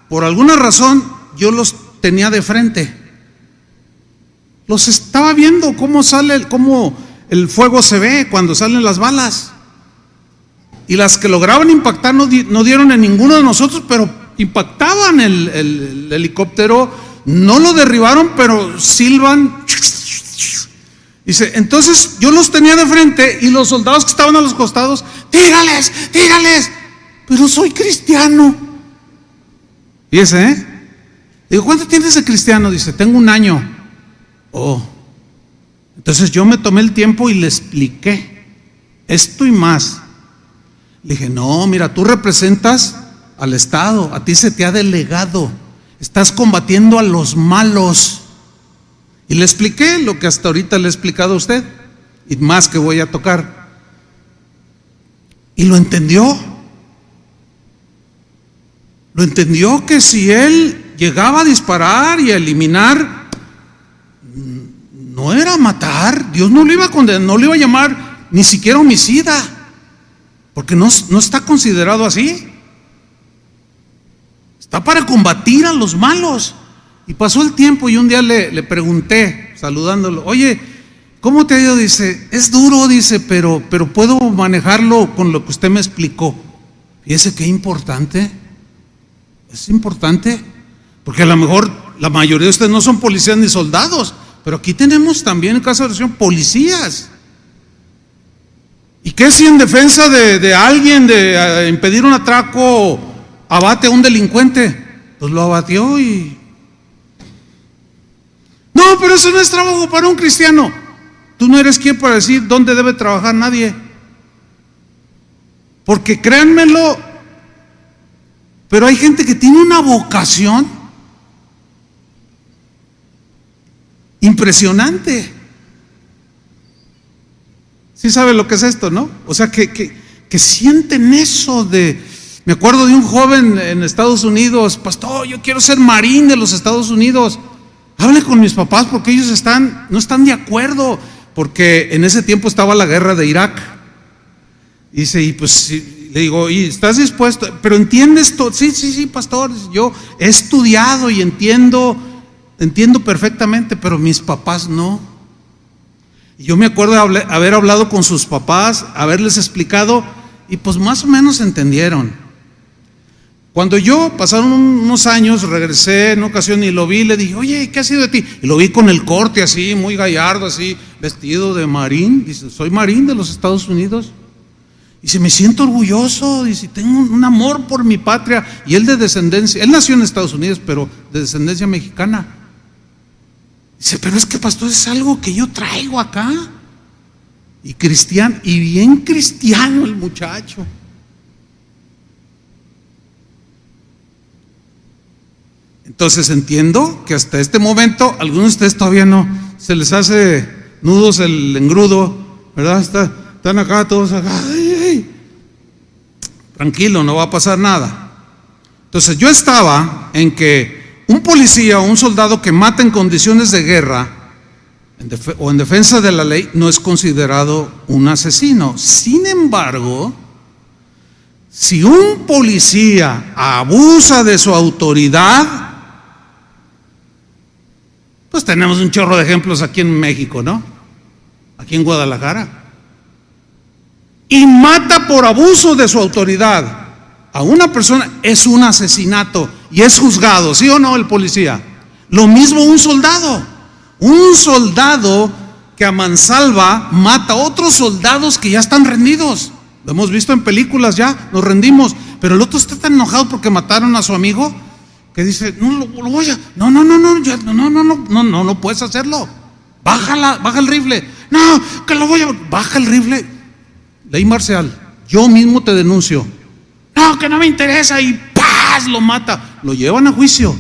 por alguna razón yo los tenía de frente. Los estaba viendo cómo el fuego se ve cuando salen las balas. Y las que lograban impactar no dieron en ninguno de nosotros, pero impactaban el helicóptero, no lo derribaron, pero silban. Dice, entonces yo los tenía de frente y los soldados que estaban a los costados, tírales, pero soy cristiano. Fíjese, Digo, ¿cuánto tienes de cristiano? Dice, tengo 1 año. Oh, entonces yo me tomé el tiempo y le expliqué esto y más. Le dije, no, mira, tú representas al Estado, a ti se te ha delegado, estás combatiendo a los malos. Y le expliqué lo que hasta ahorita le he explicado a usted, y más que voy a tocar. Y lo entendió. Lo entendió, que si él llegaba a disparar y a eliminar, no era matar. Dios no lo iba a condenar, no lo iba a llamar ni siquiera homicida, porque no está considerado así. Está para combatir a los malos. Y pasó el tiempo y un día le pregunté, saludándolo, oye, ¿cómo te ha ido? Dice, es duro, dice, pero puedo manejarlo con lo que usted me explicó. Fíjese qué importante. Es importante, porque a lo mejor la mayoría de ustedes no son policías ni soldados, pero aquí tenemos también, en caso de oración, policías. ¿Y qué si en defensa de alguien, de impedir un atraco, abate a un delincuente? Pues lo abatió y... No, pero eso no es trabajo para un cristiano. Tú no eres quien para decir dónde debe trabajar nadie. Porque créanmelo, pero hay gente que tiene una vocación impresionante. ¿Sí sabe lo que es esto, no? O sea, que sienten eso de... Me acuerdo de un joven en Estados Unidos, pastor, yo quiero ser marín de los Estados Unidos. Hable con mis papás porque ellos no están de acuerdo, porque en ese tiempo estaba la guerra de Irak. Dice, y pues le digo, ¿y estás dispuesto? ¿Pero entiendes todo? Sí, pastor, yo he estudiado y entiendo perfectamente, pero mis papás no. Y yo me acuerdo de haber hablado con sus papás, haberles explicado, y pues más o menos entendieron. Cuando pasaron unos años, regresé en una ocasión y lo vi, le dije, oye, ¿qué ha sido de ti? Y lo vi con el corte así, muy gallardo, así, vestido de marín. Dice, soy marín de los Estados Unidos. Dice, me siento orgulloso, dice, tengo un amor por mi patria. Y él de descendencia, él nació en Estados Unidos, pero de descendencia mexicana. Dice, pero es que pastor, es algo que yo traigo acá. Y cristiano, y bien cristiano el muchacho. Entonces entiendo que hasta este momento algunos de ustedes todavía no se les hace nudos el engrudo, ¿verdad? Están acá todos acá. Ay, ay. Tranquilo, no va a pasar nada. Entonces yo estaba en que un policía o un soldado que mata en condiciones de guerra o en defensa de la ley no es considerado un asesino. Sin embargo, si un policía abusa de su autoridad, pues tenemos un chorro de ejemplos aquí en México, ¿no? Aquí en Guadalajara. Y mata por abuso de su autoridad a una persona, es un asesinato y es juzgado, ¿sí o no el policía? Lo mismo un soldado que a mansalva mata a otros soldados que ya están rendidos. Lo hemos visto en películas ya, nos rendimos, pero el otro está tan enojado porque mataron a su amigo que dice, no lo voy a, no puedes hacerlo. Baja el rifle. No, que lo voy a, baja el rifle. Ley marcial, yo mismo te denuncio. No, que no me interesa, y ¡paz! Lo mata. Lo llevan a juicio,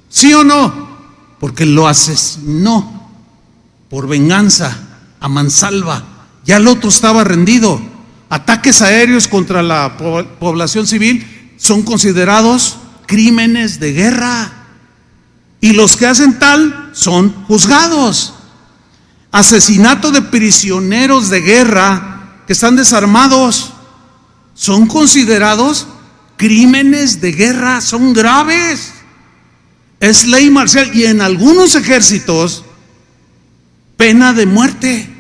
¿sí o no? Porque lo asesinó por venganza, a mansalva. Ya el otro estaba rendido. Ataques aéreos contra la población civil son considerados crímenes de guerra, y los que hacen tal son juzgados. Asesinato de prisioneros de guerra que están desarmados son considerados crímenes de guerra, son graves. Es ley marcial y en algunos ejércitos pena de muerte.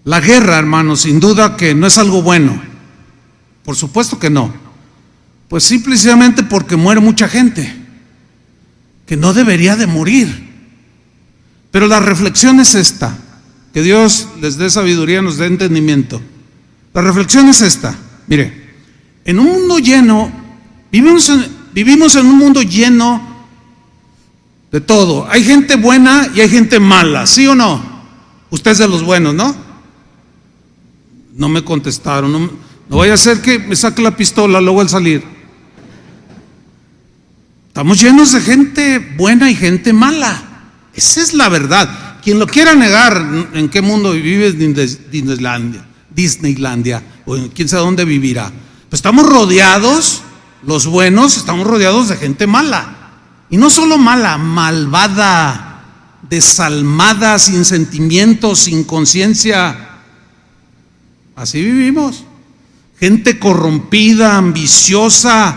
La guerra, hermanos, sin duda que no es algo bueno. Por supuesto que no. Pues simplemente porque muere mucha gente que no debería de morir. Pero la reflexión es esta, que Dios les dé sabiduría, nos dé entendimiento. La reflexión es esta. Mire, en un mundo lleno, vivimos en un mundo lleno de todo. Hay gente buena y hay gente mala, ¿sí o no? Usted es de los buenos, ¿no? No me contestaron, no vaya a ser que me saque la pistola luego al salir. Estamos llenos de gente buena y gente mala. Esa es la verdad. Quien lo quiera negar, ¿en qué mundo vive Disneylandia? O en quién sabe dónde vivirá. Pues estamos rodeados, los buenos, estamos rodeados de gente mala. Y no solo mala, malvada, desalmada, sin sentimientos, sin conciencia. Así vivimos. Gente corrompida, ambiciosa,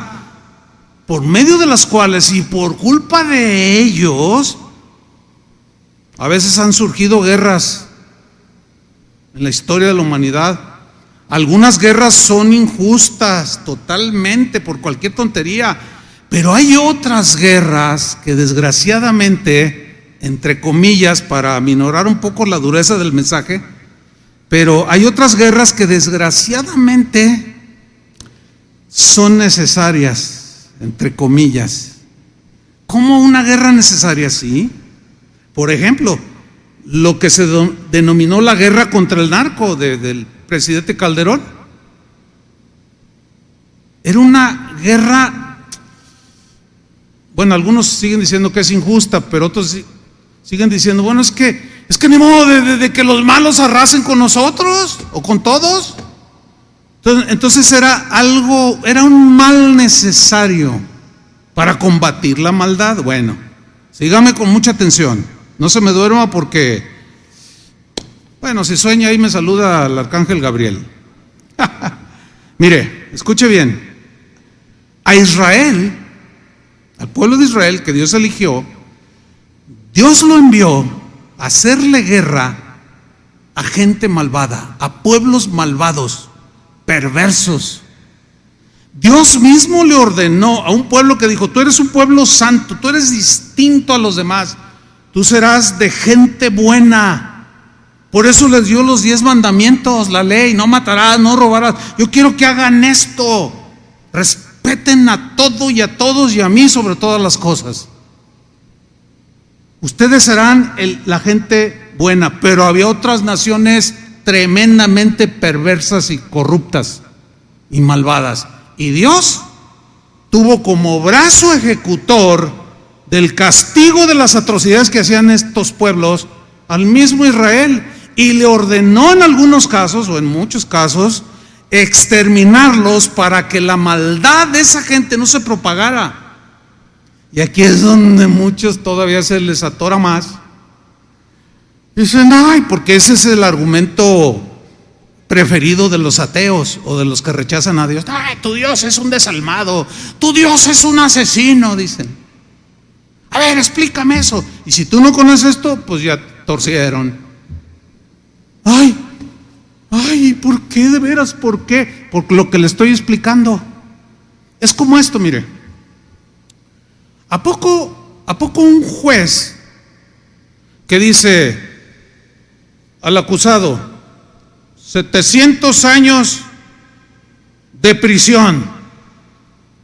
por medio de las cuales y por culpa de ellos a veces han surgido guerras en la historia de la humanidad. Algunas guerras son injustas totalmente por cualquier tontería, pero hay otras guerras que desgraciadamente, entre comillas, para aminorar un poco la dureza del mensaje, pero hay otras guerras que desgraciadamente son necesarias, entre comillas. ¿Cómo una guerra necesaria? Sí. Por ejemplo, lo que se denominó la guerra contra el narco del presidente Calderón. Era una guerra, bueno, algunos siguen diciendo que es injusta, pero otros siguen diciendo, bueno, es que ni modo de que los malos arrasen con nosotros o con todos. Entonces era un mal necesario para combatir la maldad. Bueno, sígame con mucha atención, no se me duerma porque, bueno, si sueña ahí me saluda el arcángel Gabriel. Mire, escuche bien, a Israel, al pueblo de Israel que Dios eligió, Dios lo envió a hacerle guerra a gente malvada, a pueblos malvados, perversos. Dios mismo le ordenó a un pueblo que dijo, tú eres un pueblo santo, tú eres distinto a los demás, tú serás de gente buena. Por eso les dio los 10 mandamientos, la ley: no matarás, no robarás. Yo quiero que hagan esto, respeten a todo y a todos y a mí sobre todas las cosas. Ustedes serán la gente buena. Pero había otras naciones tremendamente perversas y corruptas y malvadas, y Dios tuvo como brazo ejecutor del castigo de las atrocidades que hacían estos pueblos al mismo Israel, y le ordenó en algunos casos, o en muchos casos, exterminarlos para que la maldad de esa gente no se propagara. Y aquí es donde muchos todavía se les atora más. Dicen: ay, porque ese es el argumento preferido de los ateos o de los que rechazan a Dios. Ay, tu Dios es un desalmado, tu Dios es un asesino, dicen. A ver, explícame eso. Y si tú no conoces esto, pues ya torcieron. Ay, ¿por qué de veras? ¿Por qué? Por lo que le estoy explicando. Es como esto, mire. ¿A poco un juez que dice al acusado 700 años de prisión?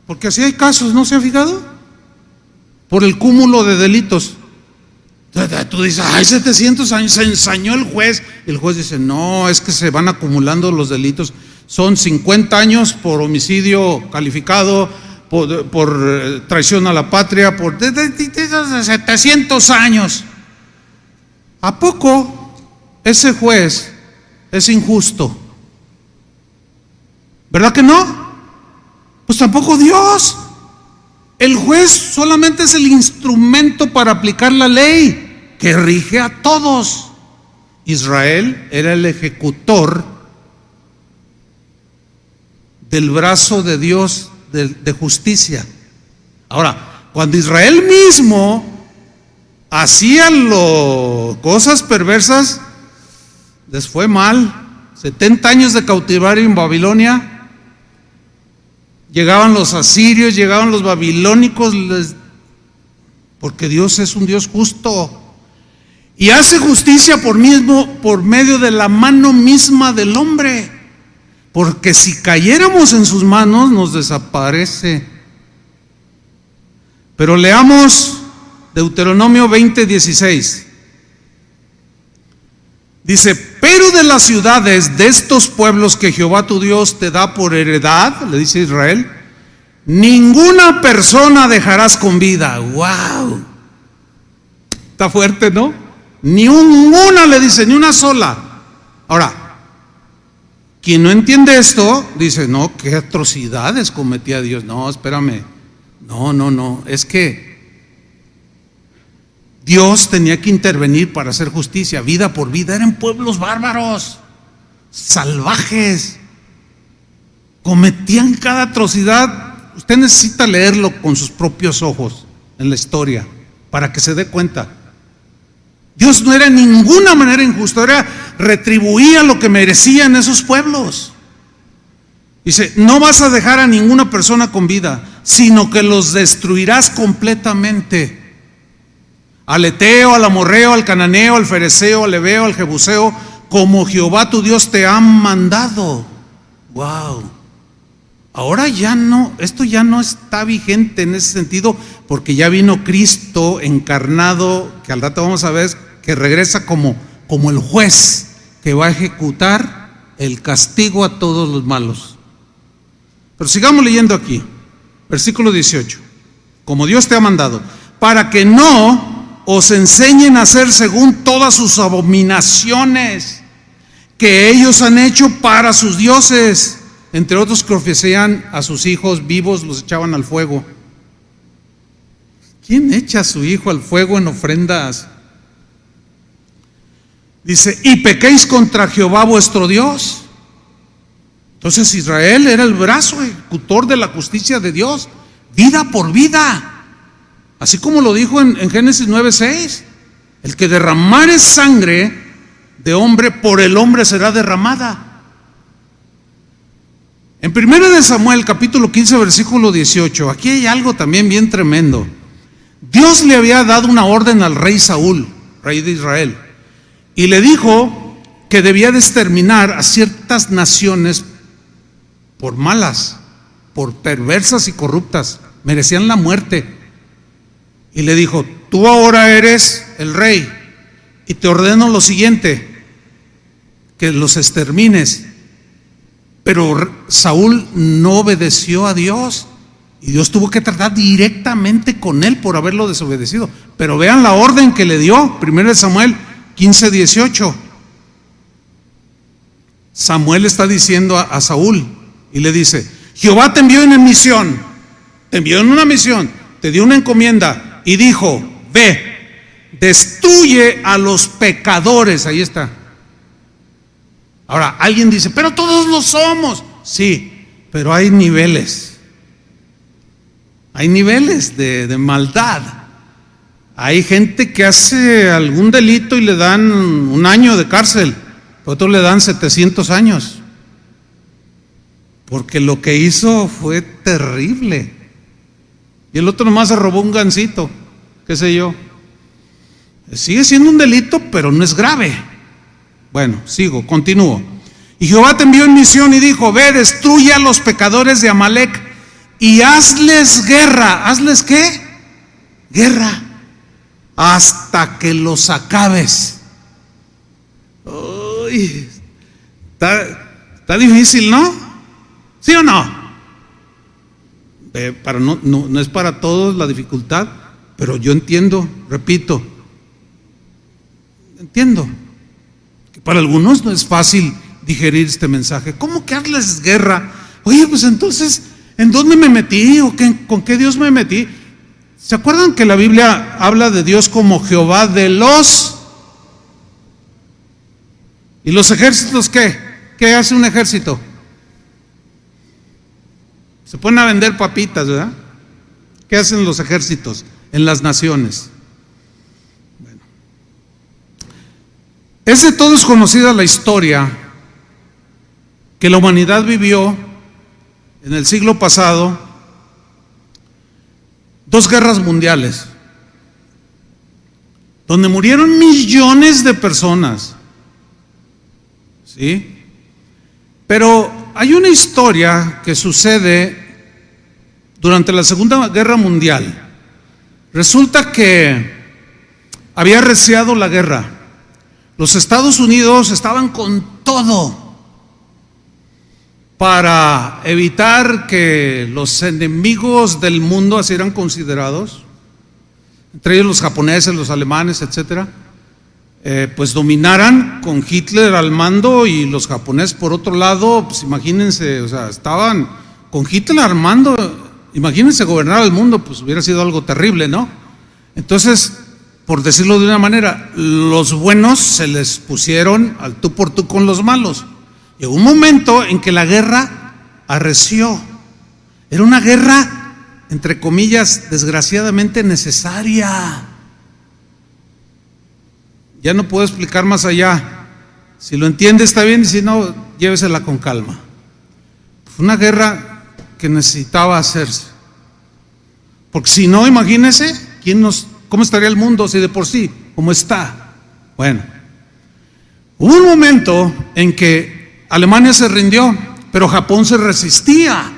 Porque así hay casos, ¿no se ha fijado? Por el cúmulo de delitos. Tú dices: ay, 700 años, se ensañó el juez. El juez dice: no, es que se van acumulando los delitos. Son 50 años por homicidio calificado, por traición a la patria, por 700 años. ¿A poco ese juez es injusto? ¿Verdad que no? Pues tampoco Dios. El juez solamente es el instrumento para aplicar la ley que rige a todos. Israel era el ejecutor del brazo de Dios de justicia. Ahora, cuando Israel mismo hacía cosas perversas, les fue mal. 70 años de cautiverio en Babilonia. Llegaban los asirios, llegaban los babilónicos, porque Dios es un Dios justo y hace justicia por medio de la mano misma del hombre, porque si cayéramos en sus manos nos desaparece. Pero leamos Deuteronomio 20:16. Dice: pero de las ciudades de estos pueblos que Jehová tu Dios te da por heredad, le dice Israel, ninguna persona dejarás con vida. ¡Wow! Está fuerte, ¿no? Ni una, le dice, ni una sola. Ahora, quien no entiende esto, dice: no, qué atrocidades cometía Dios. No, espérame. No, es que Dios tenía que intervenir para hacer justicia, vida por vida. Eran pueblos bárbaros, salvajes, cometían cada atrocidad. Usted necesita leerlo con sus propios ojos en la historia para que se dé cuenta. Dios no era en ninguna manera injusto, retribuía lo que merecían esos pueblos. Dice: no vas a dejar a ninguna persona con vida, sino que los destruirás completamente. Al eteo, al amorreo, al cananeo, al fereceo, al heveo, al jebuseo, como Jehová tu Dios te ha mandado. Wow. Ahora ya no, esto ya no está vigente en ese sentido, porque ya vino Cristo encarnado, que al rato vamos a ver, que regresa como el juez que va a ejecutar el castigo a todos los malos. Pero sigamos leyendo aquí, versículo 18. Como Dios te ha mandado, para que no os enseñen a hacer según todas sus abominaciones que ellos han hecho para sus dioses, entre otros que ofrecían a sus hijos vivos, los echaban al fuego. ¿Quién echa a su hijo al fuego en ofrendas? Dice: y pequéis contra Jehová vuestro Dios. Entonces Israel era el brazo ejecutor de la justicia de Dios, vida por vida. Así como lo dijo en Génesis 9:6, el que derramare sangre de hombre, por el hombre será derramada. En 1 de Samuel capítulo 15 versículo 18, aquí hay algo también bien tremendo. Dios le había dado una orden al rey Saúl, rey de Israel, y le dijo que debía de exterminar a ciertas naciones por malas, por perversas y corruptas, merecían la muerte. Y le dijo: tú ahora eres el rey y te ordeno lo siguiente, que los extermines. Pero Saúl no obedeció a Dios y Dios tuvo que tratar directamente con él por haberlo desobedecido. Pero vean la orden que le dio, 1 Samuel 15:18. Samuel está diciendo a Saúl y le dice: Jehová te envió en misión, te envió en una misión, te dio una encomienda y dijo: ve, destruye a los pecadores. Ahí está. Ahora, alguien dice: pero todos lo somos. Sí, pero hay niveles. Hay niveles de maldad. Hay gente que hace algún delito y le dan 1 año de cárcel, a otros le dan 700 años. Porque lo que hizo fue terrible. Y el otro nomás se robó un gansito, qué sé yo. Sigue siendo un delito, pero no es grave. Bueno, continúo. Y Jehová te envió en misión y dijo: ve, destruye a los pecadores de Amalec y hazles guerra. ¿Hazles qué? Guerra. Hasta que los acabes. Uy, está difícil, ¿no? ¿Sí o no? No es para todos la dificultad, pero yo entiendo, repito, entiendo que para algunos no es fácil digerir este mensaje. ¿Cómo que hazles guerra? Oye, pues entonces, ¿en dónde me metí? ¿O con qué Dios me metí? ¿Se acuerdan que la Biblia habla de Dios como Jehová de los... ¿Y los ejércitos qué? ¿Qué hace un ejército? Se ponen a vender papitas, ¿verdad? ¿Qué hacen los ejércitos en las naciones? Bueno, es de todos conocida la historia que la humanidad vivió en el siglo pasado 2 guerras mundiales, donde murieron millones de personas, ¿sí? Pero hay una historia que sucede durante la Segunda Guerra Mundial. Resulta que había arreciado la guerra. Los Estados Unidos estaban con todo para evitar que los enemigos del mundo así eran considerados, entre ellos los japoneses, los alemanes, etcétera, pues dominaran con Hitler al mando y los japoneses por otro lado. Pues imagínense, o sea, estaban con Hitler al mando. Imagínense gobernar el mundo, pues hubiera sido algo terrible, ¿no? Entonces, por decirlo de una manera, los buenos se les pusieron al tú por tú con los malos. Llegó un momento en que la guerra arreció. Era una guerra, entre comillas, desgraciadamente necesaria. Ya no puedo explicar más allá. Si lo entiende está bien, y si no, llévesela con calma. Fue una guerra que necesitaba hacerse. Porque si no, imagínense, ¿cómo estaría el mundo si de por sí, como está? Bueno, hubo un momento en que Alemania se rindió, pero Japón se resistía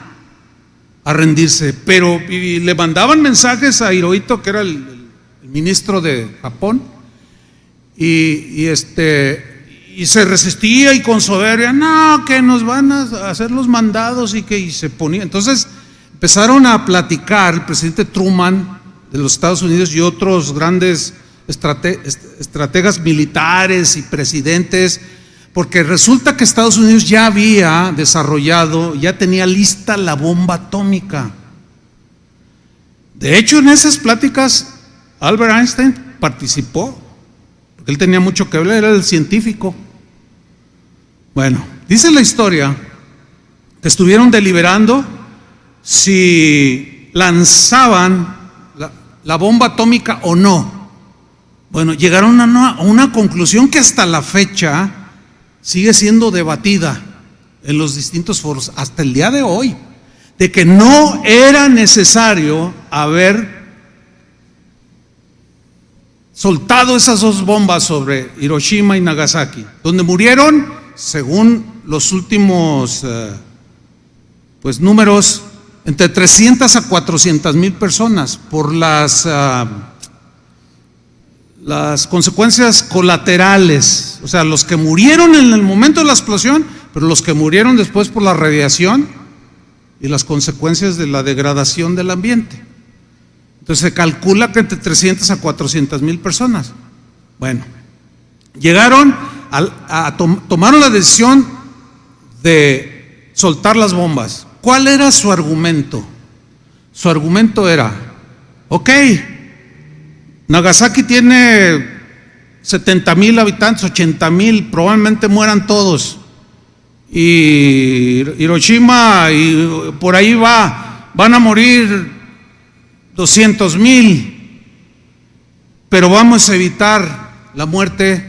a rendirse. Y le mandaban mensajes a Hirohito, que era el ministro de Japón, y se resistía, y con soberbia: no, que nos van a hacer los mandados, y se ponía. Entonces empezaron a platicar el presidente Truman de los Estados Unidos y otros grandes estrategas militares y presidentes, porque resulta que Estados Unidos ya había desarrollado, ya tenía lista la bomba atómica. De hecho, en esas pláticas Albert Einstein participó, porque él tenía mucho que hablar, era el científico. Bueno, dice la historia que estuvieron deliberando si lanzaban la bomba atómica o no. Bueno, llegaron a una conclusión que hasta la fecha sigue siendo debatida en los distintos foros, hasta el día de hoy, de que no era necesario haber soltado esas dos bombas sobre Hiroshima y Nagasaki, donde murieron, según los últimos números, entre 300 a 400 mil personas por las consecuencias colaterales, o sea, los que murieron en el momento de la explosión, pero los que murieron después por la radiación y las consecuencias de la degradación del ambiente. Entonces se calcula que entre 300 a 400 mil personas. Bueno, llegaron tomaron la decisión de soltar las bombas. ¿Cuál era su argumento? Su argumento era, ok, Nagasaki tiene 70,000 habitantes, 80,000, probablemente mueran todos. Y Hiroshima, y por ahí van a morir 200,000, pero vamos a evitar la muerte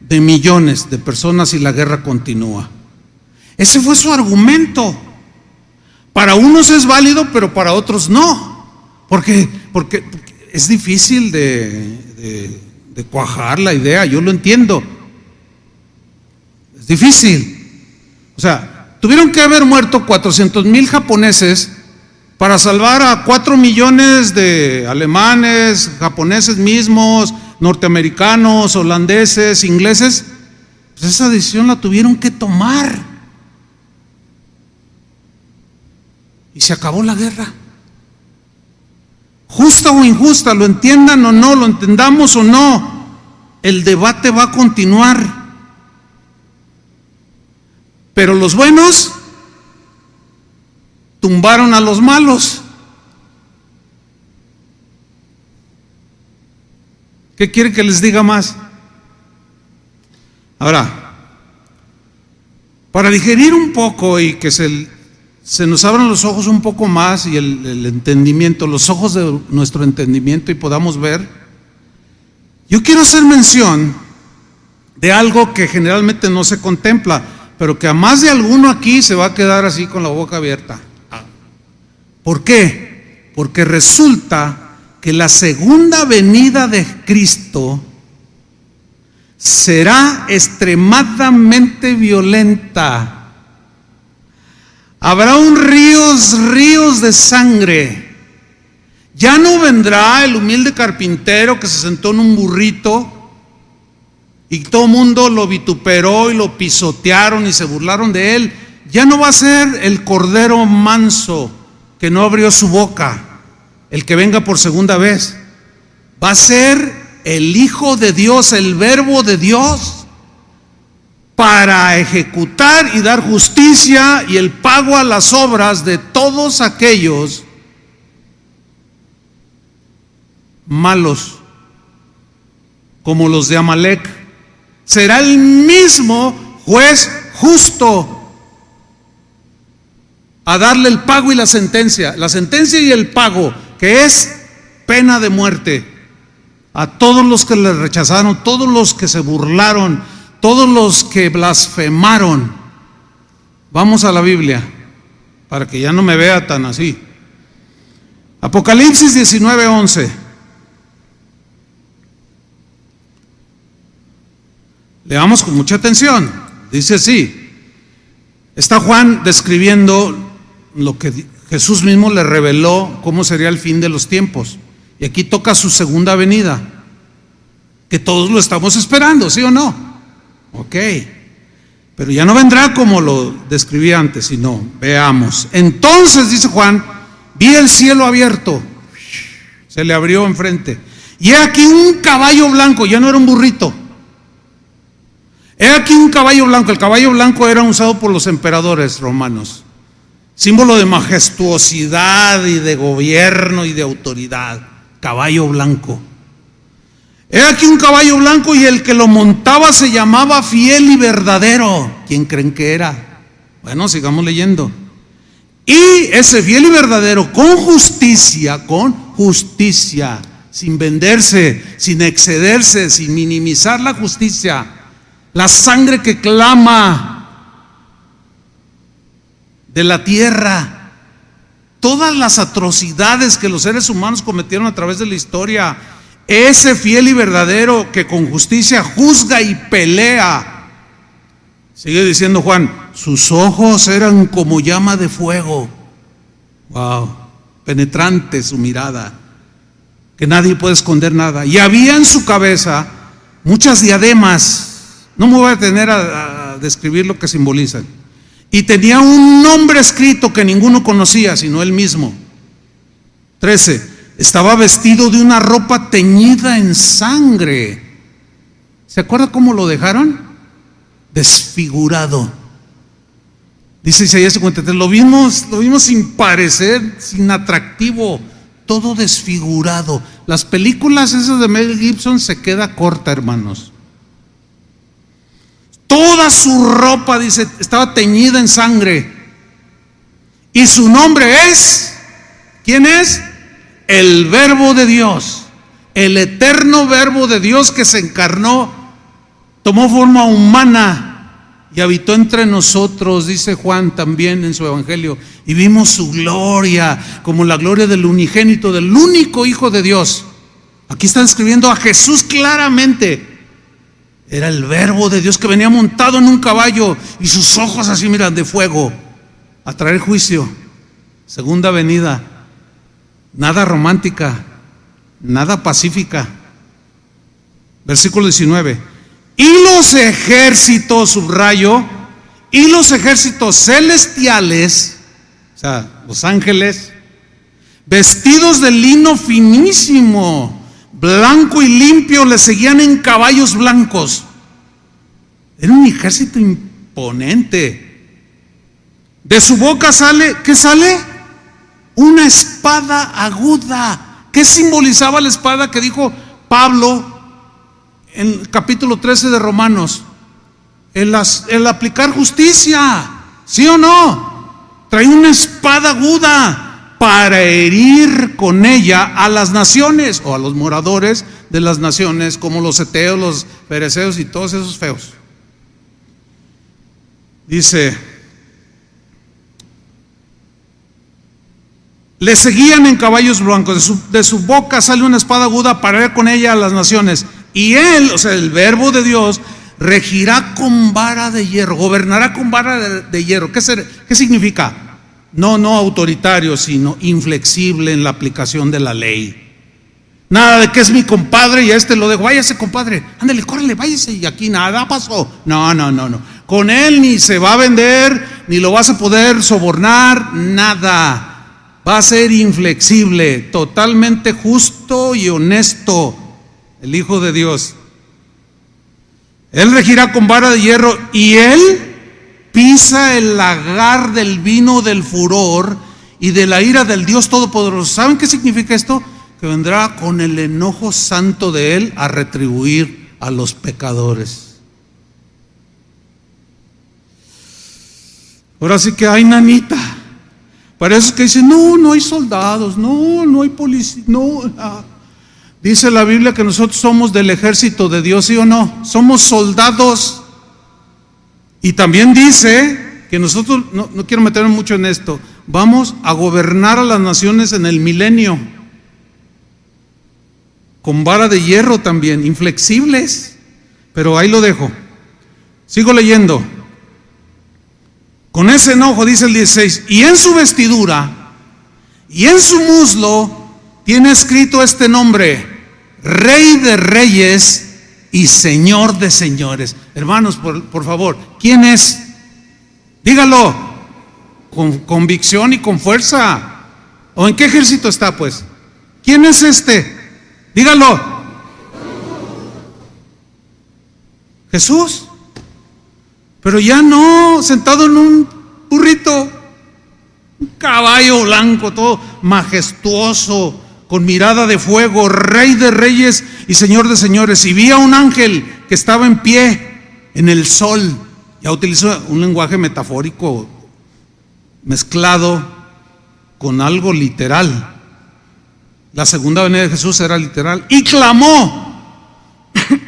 de millones de personas y la guerra continúa. Ese fue su argumento. Para unos es válido, pero para otros no, porque es difícil de cuajar la idea, yo lo entiendo, es difícil. O sea, tuvieron que haber muerto 400,000 japoneses para salvar a 4 millones de alemanes, japoneses mismos, norteamericanos, holandeses, ingleses. Pues esa decisión la tuvieron que tomar. Y se acabó la guerra. Justa o injusta, lo entiendan o no, lo entendamos o no, el debate va a continuar. Pero los buenos tumbaron a los malos. ¿Qué quiere que les diga más? Ahora, para digerir un poco y que se nos abran los ojos un poco más y el entendimiento, los ojos de nuestro entendimiento y podamos ver, yo quiero hacer mención de algo que generalmente no se contempla, pero que a más de alguno aquí se va a quedar así con la boca abierta. ¿Por qué? Porque resulta que la segunda venida de Cristo será extremadamente violenta. Habrá ríos de sangre. Ya no vendrá el humilde carpintero que se sentó en un burrito y todo el mundo lo vituperó y lo pisotearon y se burlaron de él. Ya no va a ser el cordero manso que no abrió su boca, el que venga por segunda vez. Va a ser el Hijo de Dios, el Verbo de Dios, para ejecutar y dar justicia y el pago a las obras de todos aquellos malos, como los de Amalek. Será el mismo juez justo a darle el pago y la sentencia y el pago, que es pena de muerte, a todos los que le rechazaron, todos los que se burlaron, todos los que blasfemaron. Vamos a la Biblia, para que ya no me vea tan así. Apocalipsis 19:11. Leamos con mucha atención. Dice así. Está Juan describiendo lo que Jesús mismo le reveló, cómo sería el fin de los tiempos. Y aquí toca su segunda venida, que todos lo estamos esperando, ¿sí o no? Ok, pero ya no vendrá como lo describí antes, sino, veamos. Entonces, dice Juan, vi el cielo abierto, se le abrió enfrente, y he aquí un caballo blanco, ya no era un burrito. He aquí un caballo blanco. El caballo blanco era usado por los emperadores romanos, símbolo de majestuosidad y de gobierno y de autoridad. Caballo blanco. He aquí un caballo blanco y el que lo montaba se llamaba Fiel y Verdadero. ¿Quién creen que era? Bueno, sigamos leyendo. Y ese fiel y verdadero con justicia, sin venderse, sin excederse, sin minimizar la justicia, la sangre que clama de la tierra, todas las atrocidades que los seres humanos cometieron a través de la historia, ese fiel y verdadero que con justicia juzga y pelea. Sigue diciendo Juan, sus ojos eran como llama de fuego. Wow, penetrante su mirada, que nadie puede esconder nada. Y había en su cabeza muchas diademas. No me voy a detener a describir lo que simbolizan. Y tenía un nombre escrito que ninguno conocía, sino él mismo. 13. Estaba vestido de una ropa teñida en sangre. ¿Se acuerda cómo lo dejaron? Desfigurado. Dice Isaías 53, lo vimos sin parecer, sin atractivo, todo desfigurado. Las películas esas de Mel Gibson se queda corta, hermanos. Toda su ropa, dice, estaba teñida en sangre. Y su nombre es, ¿quién es? El Verbo de Dios, el eterno Verbo de Dios que se encarnó, tomó forma humana y habitó entre nosotros, dice Juan también en su evangelio, y vimos su gloria como la gloria del unigénito, del único Hijo de Dios. Aquí está describiendo a Jesús claramente. Era el Verbo de Dios que venía montado en un caballo y sus ojos así, miran, de fuego, a traer juicio, segunda venida. Nada romántica, nada pacífica. Versículo 19. Y los ejércitos, subrayo, y los ejércitos celestiales, o sea, los ángeles, vestidos de lino finísimo, blanco y limpio, le seguían en caballos blancos. Era un ejército imponente. De su boca sale, ¿qué sale? Una espada aguda. ¿Qué simbolizaba la espada que dijo Pablo en el capítulo 13 de Romanos? El aplicar justicia, ¿sí o no? Trae una espada aguda para herir con ella a las naciones o a los moradores de las naciones, como los heteos, los fereceos y todos esos feos. Dice, le seguían en caballos blancos, de su boca sale una espada aguda para herir con ella a las naciones. Y él, o sea, el Verbo de Dios, regirá con vara de hierro, gobernará con vara de hierro. ¿Qué significa? No autoritario, sino inflexible en la aplicación de la ley. Nada de que es mi compadre y a este lo dejo, váyase compadre, ándale, córrele, váyase, y aquí nada pasó. No. Con él ni se va a vender, ni lo vas a poder sobornar, nada. Va a ser inflexible, totalmente justo y honesto, el Hijo de Dios. Él regirá con vara de hierro y él pisa el lagar del vino del furor y de la ira del Dios Todopoderoso. ¿Saben qué significa esto? Que vendrá con el enojo santo de él a retribuir a los pecadores. Ahora sí que hay nanita. Para eso que dicen, no hay soldados, no hay policía, Dice la Biblia que nosotros somos del ejército de Dios, ¿sí o no? Somos soldados. Y también dice que nosotros, no quiero meterme mucho en esto, vamos a gobernar a las naciones en el milenio. Con vara de hierro también, inflexibles. Pero ahí lo dejo. Sigo leyendo. Con ese enojo, dice el 16, y en su vestidura y en su muslo tiene escrito este nombre: Rey de Reyes y Señor de Señores. Hermanos, por favor, ¿quién es? Dígalo con convicción y con fuerza. ¿O en qué ejército está, pues? ¿Quién es este? Dígalo. Jesús. Pero ya no, sentado en un burrito, un caballo blanco, todo majestuoso, con mirada de fuego, Rey de Reyes y Señor de Señores. Y vi a un ángel que estaba en pie en el sol. Ya utilizo un lenguaje metafórico mezclado con algo literal. La segunda venida de Jesús era literal. Y clamó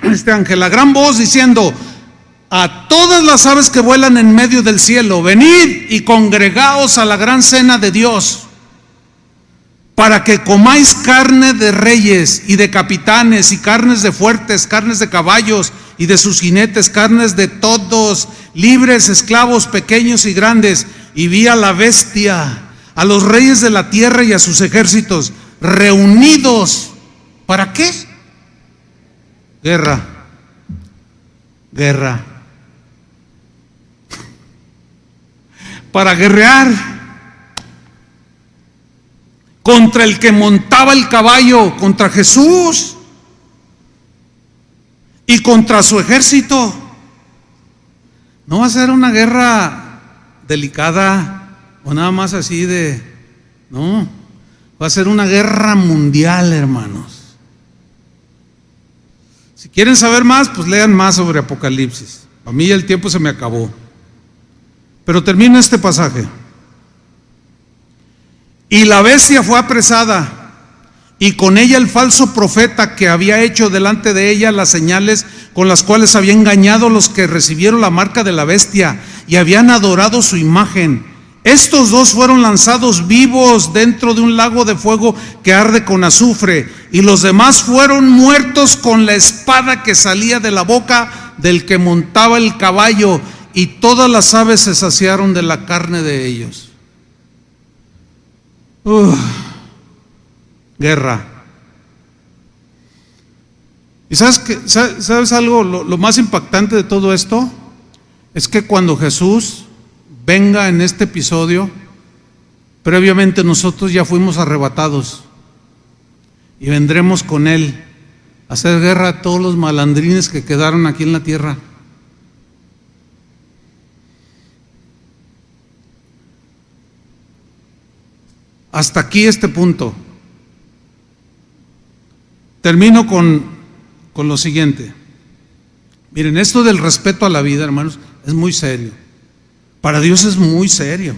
este ángel a gran voz diciendo: a todas las aves que vuelan en medio del cielo, venid y congregaos a la gran cena de Dios, para que comáis carne de reyes y de capitanes, y carnes de fuertes, carnes de caballos y de sus jinetes, carnes de todos, libres, esclavos, pequeños y grandes. Y vi a la bestia, a los reyes de la tierra y a sus ejércitos reunidos. ¿Para qué? Guerra. Guerra. Para guerrear contra el que montaba el caballo, contra Jesús y contra su ejército. No va a ser una guerra delicada o nada más así de, no, va a ser una guerra mundial, hermanos. Si quieren saber más, pues lean más sobre Apocalipsis. A mí el tiempo se me acabó, pero termina este pasaje. Y la bestia fue apresada, y con ella el falso profeta que había hecho delante de ella las señales con las cuales había engañado a los que recibieron la marca de la bestia y habían adorado su imagen. Estos dos fueron lanzados vivos dentro de un lago de fuego que arde con azufre, y los demás fueron muertos con la espada que salía de la boca del que montaba el caballo, y todas las aves se saciaron de la carne de ellos. Guerra. ¿Y sabes algo? Lo más impactante de todo esto es que cuando Jesús venga en este episodio, previamente nosotros ya fuimos arrebatados y vendremos con Él a hacer guerra a todos los malandrines que quedaron aquí en la tierra. Hasta aquí este punto. Termino con lo siguiente. Miren, esto del respeto a la vida, hermanos, es muy serio. Para Dios es muy serio.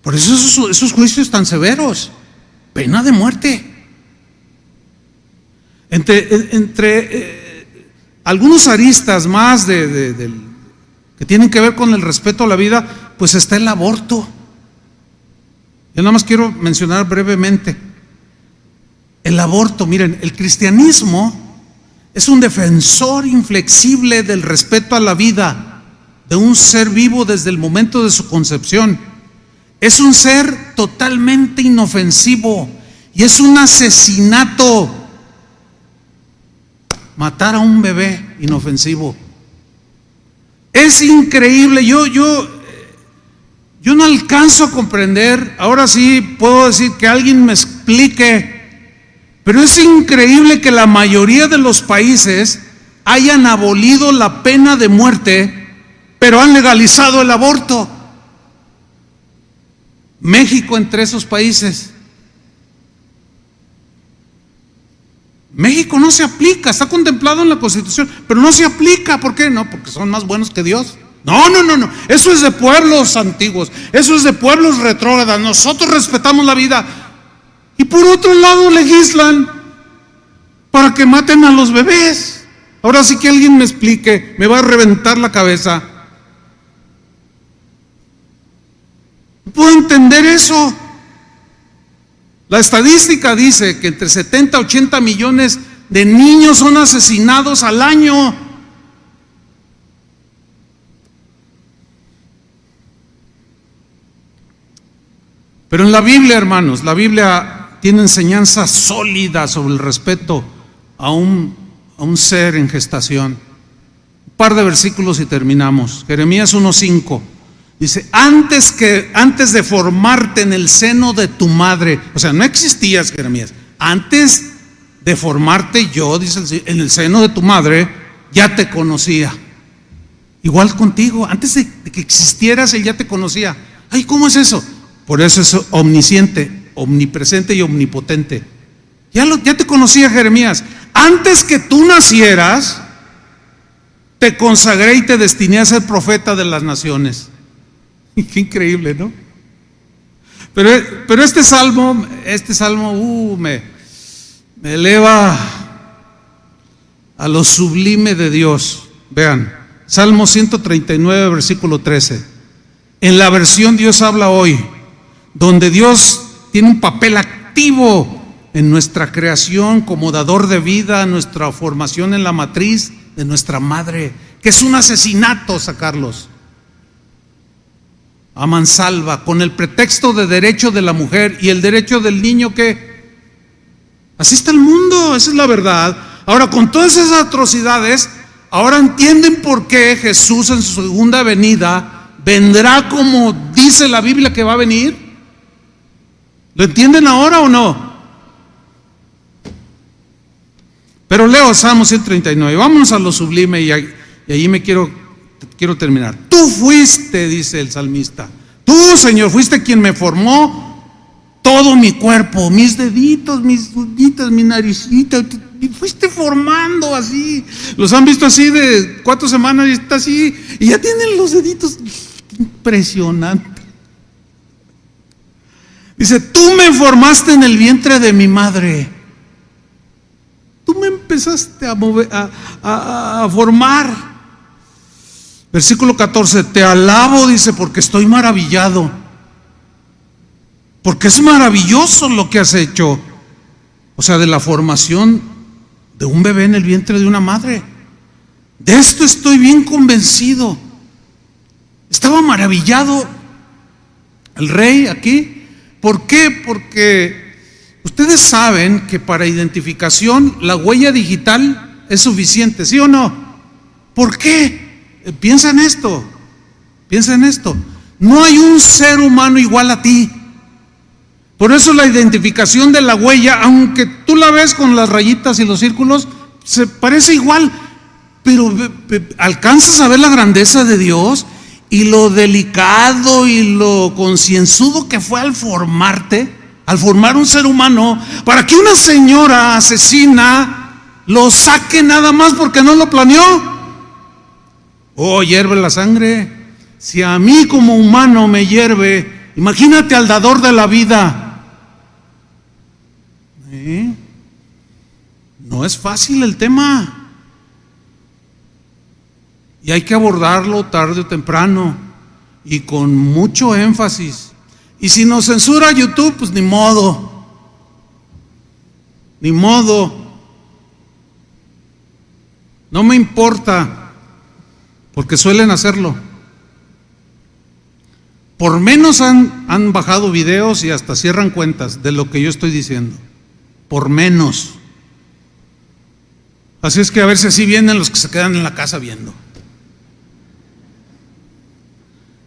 Por eso esos juicios tan severos, pena de muerte. Entre algunos aristas más que tienen que ver con el respeto a la vida, pues está el aborto. Yo nada más quiero mencionar brevemente el aborto. Miren, el cristianismo es un defensor inflexible del respeto a la vida de un ser vivo desde el momento de su concepción. Es un ser totalmente inofensivo y es un asesinato matar a un bebé inofensivo. Es increíble. Yo no alcanzo a comprender. Ahora sí puedo decir que alguien me explique, pero es increíble que la mayoría de los países hayan abolido la pena de muerte, pero han legalizado el aborto. México entre esos países. México no se aplica, está contemplado en la Constitución, pero no se aplica. ¿Por qué? No, porque son más buenos que Dios. No, eso es de pueblos antiguos, eso es de pueblos retrógradas. Nosotros respetamos la vida. Y por otro lado legislan para que maten a los bebés. Ahora sí que alguien me explique, me va a reventar la cabeza. No puedo entender eso. La estadística dice que entre 70 y 80 millones de niños son asesinados al año. Pero en la Biblia, hermanos, la Biblia tiene enseñanza sólida sobre el respeto a un ser en gestación. Un par de versículos y terminamos. Jeremías 1:5 dice: antes de formarte en el seno de tu madre, o sea, no existías, Jeremías, antes de formarte yo, dice en el seno de tu madre, ya te conocía. Igual contigo, antes de que existieras, Él ya te conocía. Ay, ¿cómo es eso? Por eso es omnisciente, omnipresente y omnipotente. Ya te conocía, Jeremías. Antes que tú nacieras, te consagré y te destiné a ser profeta de las naciones. Qué increíble, ¿no? Pero este salmo me eleva a lo sublime de Dios. Vean, Salmo 139, versículo 13. En la versión Dios habla hoy, donde Dios tiene un papel activo en nuestra creación como dador de vida, nuestra formación en la matriz de nuestra madre, que es un asesinato sacarlos a mansalva, con el pretexto de derecho de la mujer y el derecho del niño. Que así está el mundo, esa es la verdad. Ahora, con todas esas atrocidades, ahora entienden por qué Jesús en su segunda venida vendrá como dice la Biblia que va a venir. ¿Lo entienden ahora o no? Pero leo Salmo 139, vámonos a lo sublime y ahí me quiero terminar. Tú fuiste, dice el salmista, tú, Señor, fuiste quien me formó todo mi cuerpo, mis deditos, mis uñitas, mi naricita, y fuiste formando así. Los han visto así de 4 semanas y está así, y ya tienen los deditos. Impresionante. Dice, tú me formaste en el vientre de mi madre. Tú me empezaste a formar. Versículo 14, te alabo, dice, porque estoy maravillado. Porque es maravilloso lo que has hecho. O sea, de la formación de un bebé en el vientre de una madre. De esto estoy bien convencido. Estaba maravillado el rey aquí. ¿Por qué? Porque ustedes saben que para identificación la huella digital es suficiente, ¿sí o no? ¿Por qué? Piensa en esto. No hay un ser humano igual a ti. Por eso la identificación de la huella, aunque tú la ves con las rayitas y los círculos, se parece igual, pero alcanzas a ver la grandeza de Dios y lo delicado y lo concienzudo que fue al formarte, al formar un ser humano, para que una señora asesina lo saque nada más porque no lo planeó. Oh, hierve la sangre. Si a mí como humano me hierve, imagínate al dador de la vida. No es fácil el tema. Y hay que abordarlo tarde o temprano y con mucho énfasis. Y si nos censura YouTube, pues ni modo. No me importa, porque suelen hacerlo. Por menos han bajado videos y hasta cierran cuentas de lo que yo estoy diciendo. Por menos. Así es que a ver si así vienen los que se quedan en la casa viendo.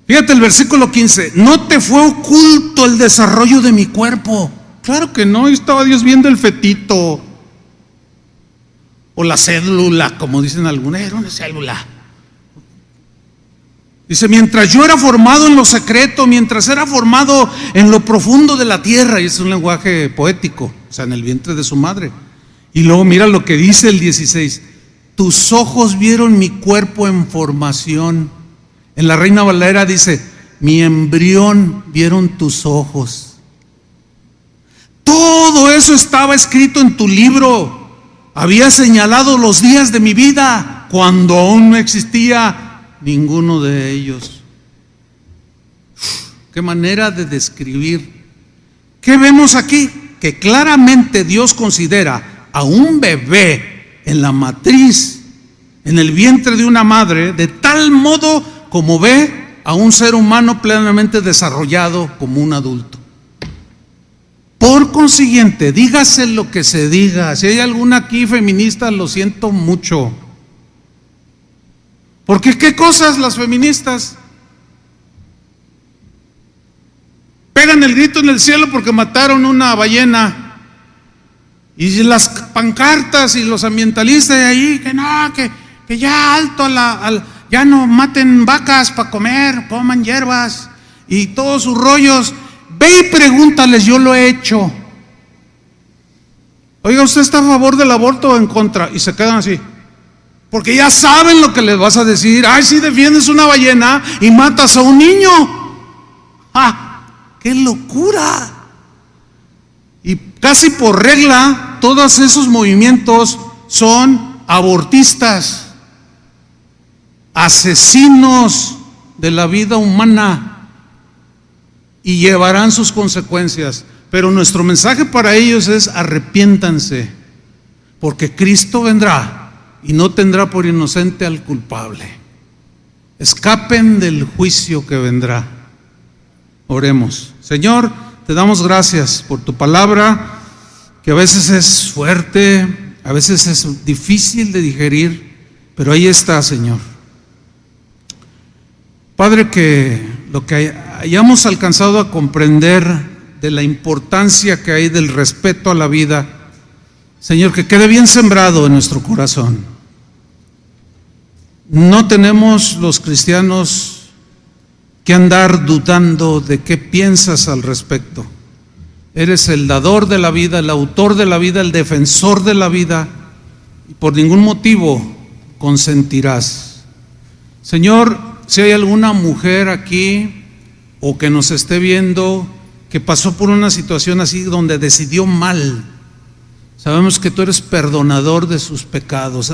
Fíjate el versículo 15. No te fue oculto el desarrollo de mi cuerpo. Claro que no, estaba Dios viendo el fetito. O la célula, como dicen algunos. Era una célula. Dice, mientras yo era formado en lo secreto, mientras era formado en lo profundo de la tierra. Y es un lenguaje poético, o sea, en el vientre de su madre. Y luego mira lo que dice el 16. Tus ojos vieron mi cuerpo en formación. En la Reina Valera dice, mi embrión vieron tus ojos. Todo eso estaba escrito en tu libro. Había señalado los días de mi vida cuando aún no existía ninguno de ellos. Qué manera de describir. ¿Qué vemos aquí? Que claramente Dios considera a un bebé en la matriz, en el vientre de una madre, de tal modo como ve a un ser humano plenamente desarrollado como un adulto. Por consiguiente, dígase lo que se diga, si hay alguna aquí feminista, lo siento mucho. Porque ¿qué cosas las feministas? Pegan el grito en el cielo porque mataron una ballena. Y las pancartas y los ambientalistas de ahí, que no, que ya alto ya no maten vacas para comer, coman hierbas y todos sus rollos. Ve y pregúntales, yo lo he hecho. Oiga, ¿usted está a favor del aborto o en contra? Y se quedan así. Porque ya saben lo que les vas a decir. Ay, si defiendes una ballena y matas a un niño. ¡Ah! ¡Qué locura! Y casi por regla, todos esos movimientos son abortistas, asesinos de la vida humana, y llevarán sus consecuencias. Pero nuestro mensaje para ellos es: arrepiéntanse, porque Cristo vendrá y no tendrá por inocente al culpable. Escapen del juicio que vendrá. Oremos. Señor, te damos gracias por tu palabra, que a veces es fuerte, a veces es difícil de digerir, pero ahí está, Señor. Padre, que lo que hayamos alcanzado a comprender de la importancia que hay del respeto a la vida, Señor, que quede bien sembrado en nuestro corazón. No tenemos los cristianos que andar dudando de qué piensas al respecto. Eres el dador de la vida, el autor de la vida, el defensor de la vida, y por ningún motivo consentirás. Señor, si hay alguna mujer aquí o que nos esté viendo que pasó por una situación así donde decidió mal, sabemos que tú eres perdonador de sus pecados.